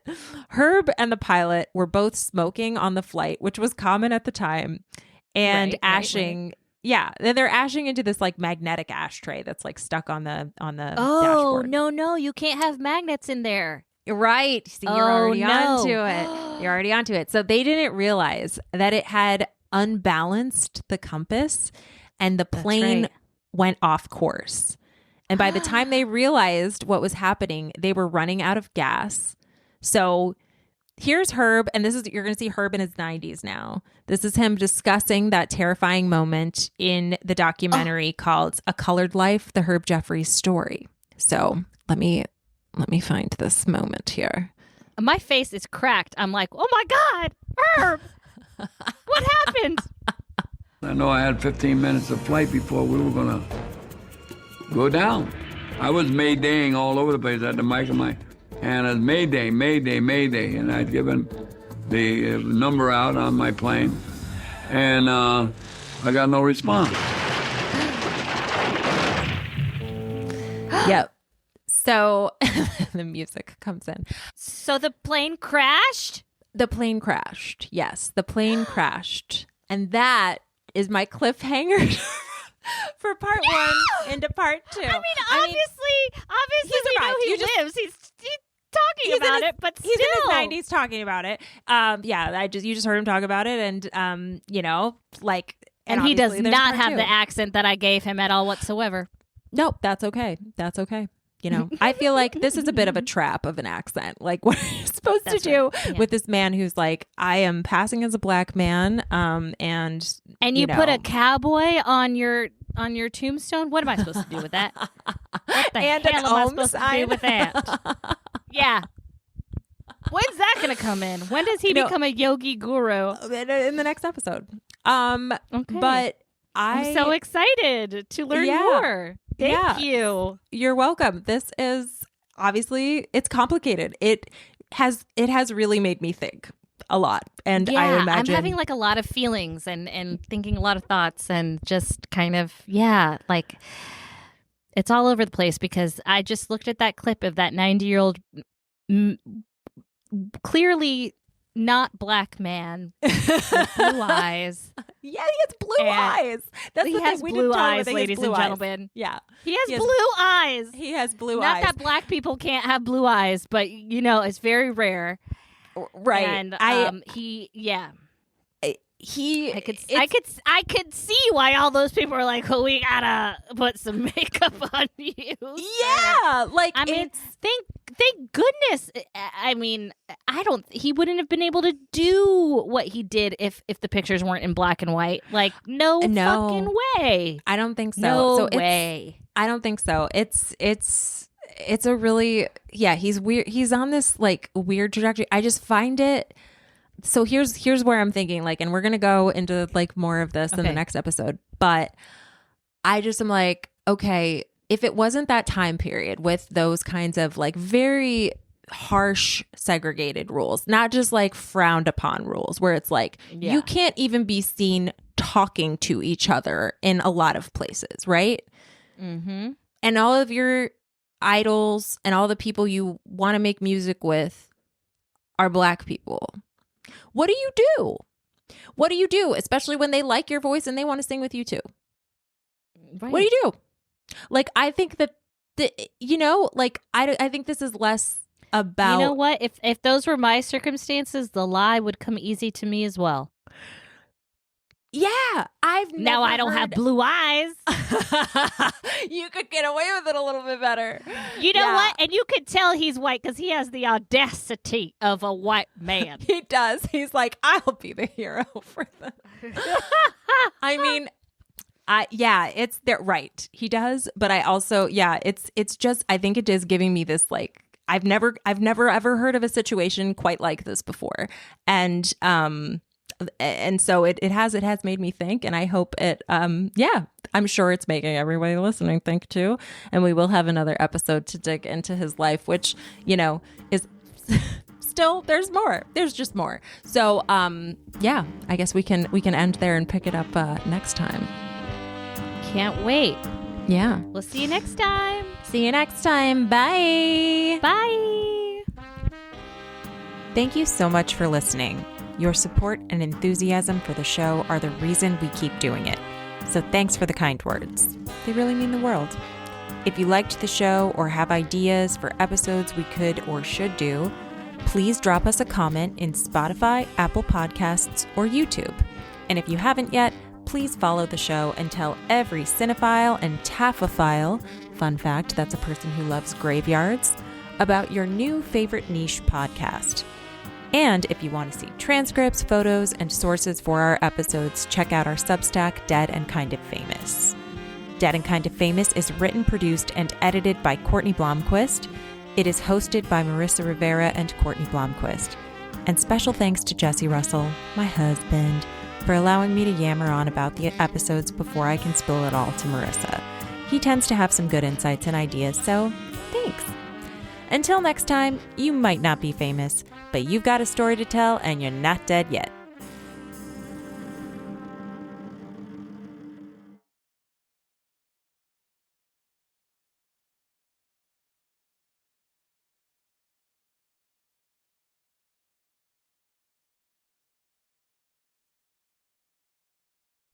[SPEAKER 2] Herb and the pilot were both smoking on the flight, which was common at the time, and ashing. Right. Yeah, they're ashing into this like magnetic ashtray that's like stuck on the dashboard.
[SPEAKER 1] No, you can't have magnets in there.
[SPEAKER 2] Right. See, you're already onto it. You're already onto it. So they didn't realize that it had unbalanced the compass and the plane went off course. And by the time they realized what was happening, they were running out of gas. So here's Herb, and you're going to see Herb in his 90s now. This is him discussing that terrifying moment in the documentary called A Colored Life, the Herb Jeffries story. So let me find this moment here.
[SPEAKER 1] My face is cracked. I'm like, oh my God, Herb, what happened?
[SPEAKER 5] I know I had 15 minutes of flight before we were going to go down. I was Maydaying all over the place at the mic of my hand. It was Mayday, Mayday, Mayday. And I'd given the number out on my plane. And I got no response.
[SPEAKER 2] Yep. So the music comes in.
[SPEAKER 1] So the plane crashed?
[SPEAKER 2] The plane crashed. Yes, the plane crashed. And that is my cliffhanger for part one into part two.
[SPEAKER 1] I mean, obviously we know he lives. He's talking about it, but still.
[SPEAKER 2] He's in his 90s talking about it. You just heard him talk about it, and
[SPEAKER 1] and he does not have the accent that I gave him at all whatsoever.
[SPEAKER 2] Nope, that's okay. That's okay. You know, I feel like this is a bit of a trap of an accent. Like, what are you supposed to do with this man who's like, I am passing as a black man, and
[SPEAKER 1] you put a cowboy on your tombstone? What am I supposed to do with that? What the hell am I supposed to do with that? Yeah. When's that going to come in? When does he become a yogi guru?
[SPEAKER 2] In the next episode.
[SPEAKER 1] Okay.
[SPEAKER 2] But
[SPEAKER 1] I'm so excited to learn more. Thank you.
[SPEAKER 2] You're welcome. This is obviously, it's complicated. It has really made me think a lot. And I imagine
[SPEAKER 1] I'm having like a lot of feelings and thinking a lot of thoughts and just kind of, like it's all over the place because I just looked at that clip of that 90-year-old clearly not black man with blue eyes.
[SPEAKER 2] Yeah, he has blue eyes.
[SPEAKER 1] He has blue eyes, ladies and gentlemen.
[SPEAKER 2] Yeah.
[SPEAKER 1] He has blue eyes.
[SPEAKER 2] He has blue
[SPEAKER 1] Not
[SPEAKER 2] eyes.
[SPEAKER 1] that black people can't have blue eyes, but it's very rare.
[SPEAKER 2] Right.
[SPEAKER 1] And I could see why all those people are like, "Oh, we gotta put some makeup on you."
[SPEAKER 2] Yeah,
[SPEAKER 1] thank goodness. I mean, he wouldn't have been able to do what he did if the pictures weren't in black and white. Like, no fucking way.
[SPEAKER 2] I don't think so.
[SPEAKER 1] No way.
[SPEAKER 2] I don't think so. It's a really he's weird. He's on this like weird trajectory. I just find it. So here's where I'm thinking, like, and we're going to go into like more of this in the next episode, but I just am like, okay, if it wasn't that time period with those kinds of like very harsh segregated rules, not just like frowned upon rules where it's like, you can't even be seen talking to each other in a lot of places, right?
[SPEAKER 1] Mm-hmm.
[SPEAKER 2] And all of your idols and all the people you want to make music with are Black people. What do you do? What do you do, especially when they like your voice and they want to sing with you too?
[SPEAKER 1] Right.
[SPEAKER 2] What do you do? Like, I think that, I think this is less about...
[SPEAKER 1] You know what? If those were my circumstances, the lie would come easy to me as well.
[SPEAKER 2] Yeah,
[SPEAKER 1] Now I don't have blue eyes.
[SPEAKER 2] You could get away with it a little bit better.
[SPEAKER 1] You know what? And you could tell he's white because he has the audacity of a white man.
[SPEAKER 2] He does. He's like, I'll be the hero for them. I mean, they're right. He does, but I also, it's just, I think it is giving me this like, I've never ever heard of a situation quite like this before, and so it has made me think, and I hope it, I'm sure it's making everybody listening think too. And we will have another episode to dig into his life, which, is still, there's more. There's just more. So, I guess we can end there and pick it up next time.
[SPEAKER 1] Can't wait.
[SPEAKER 2] Yeah.
[SPEAKER 1] We'll see you next time.
[SPEAKER 2] See you next time. Bye.
[SPEAKER 1] Bye.
[SPEAKER 2] Thank you so much for listening. Your support and enthusiasm for the show are the reason we keep doing it. So thanks for the kind words. They really mean the world. If you liked the show or have ideas for episodes we could or should do, please drop us a comment in Spotify, Apple Podcasts, or YouTube. And if you haven't yet, please follow the show and tell every cinephile and taphophile, fun fact, that's a person who loves graveyards, about your new favorite niche podcast. And if you want to see transcripts, photos, and sources for our episodes, check out our Substack, Dead and Kind of Famous. Dead and Kind of Famous is written, produced, and edited by Courtney Blomquist. It is hosted by Marissa Rivera and Courtney Blomquist. And special thanks to Jesse Russell, my husband, for allowing me to yammer on about the episodes before I can spill it all to Marissa. He tends to have some good insights and ideas, so thanks. Until next time, you might not be famous, but you've got a story to tell and you're not dead yet.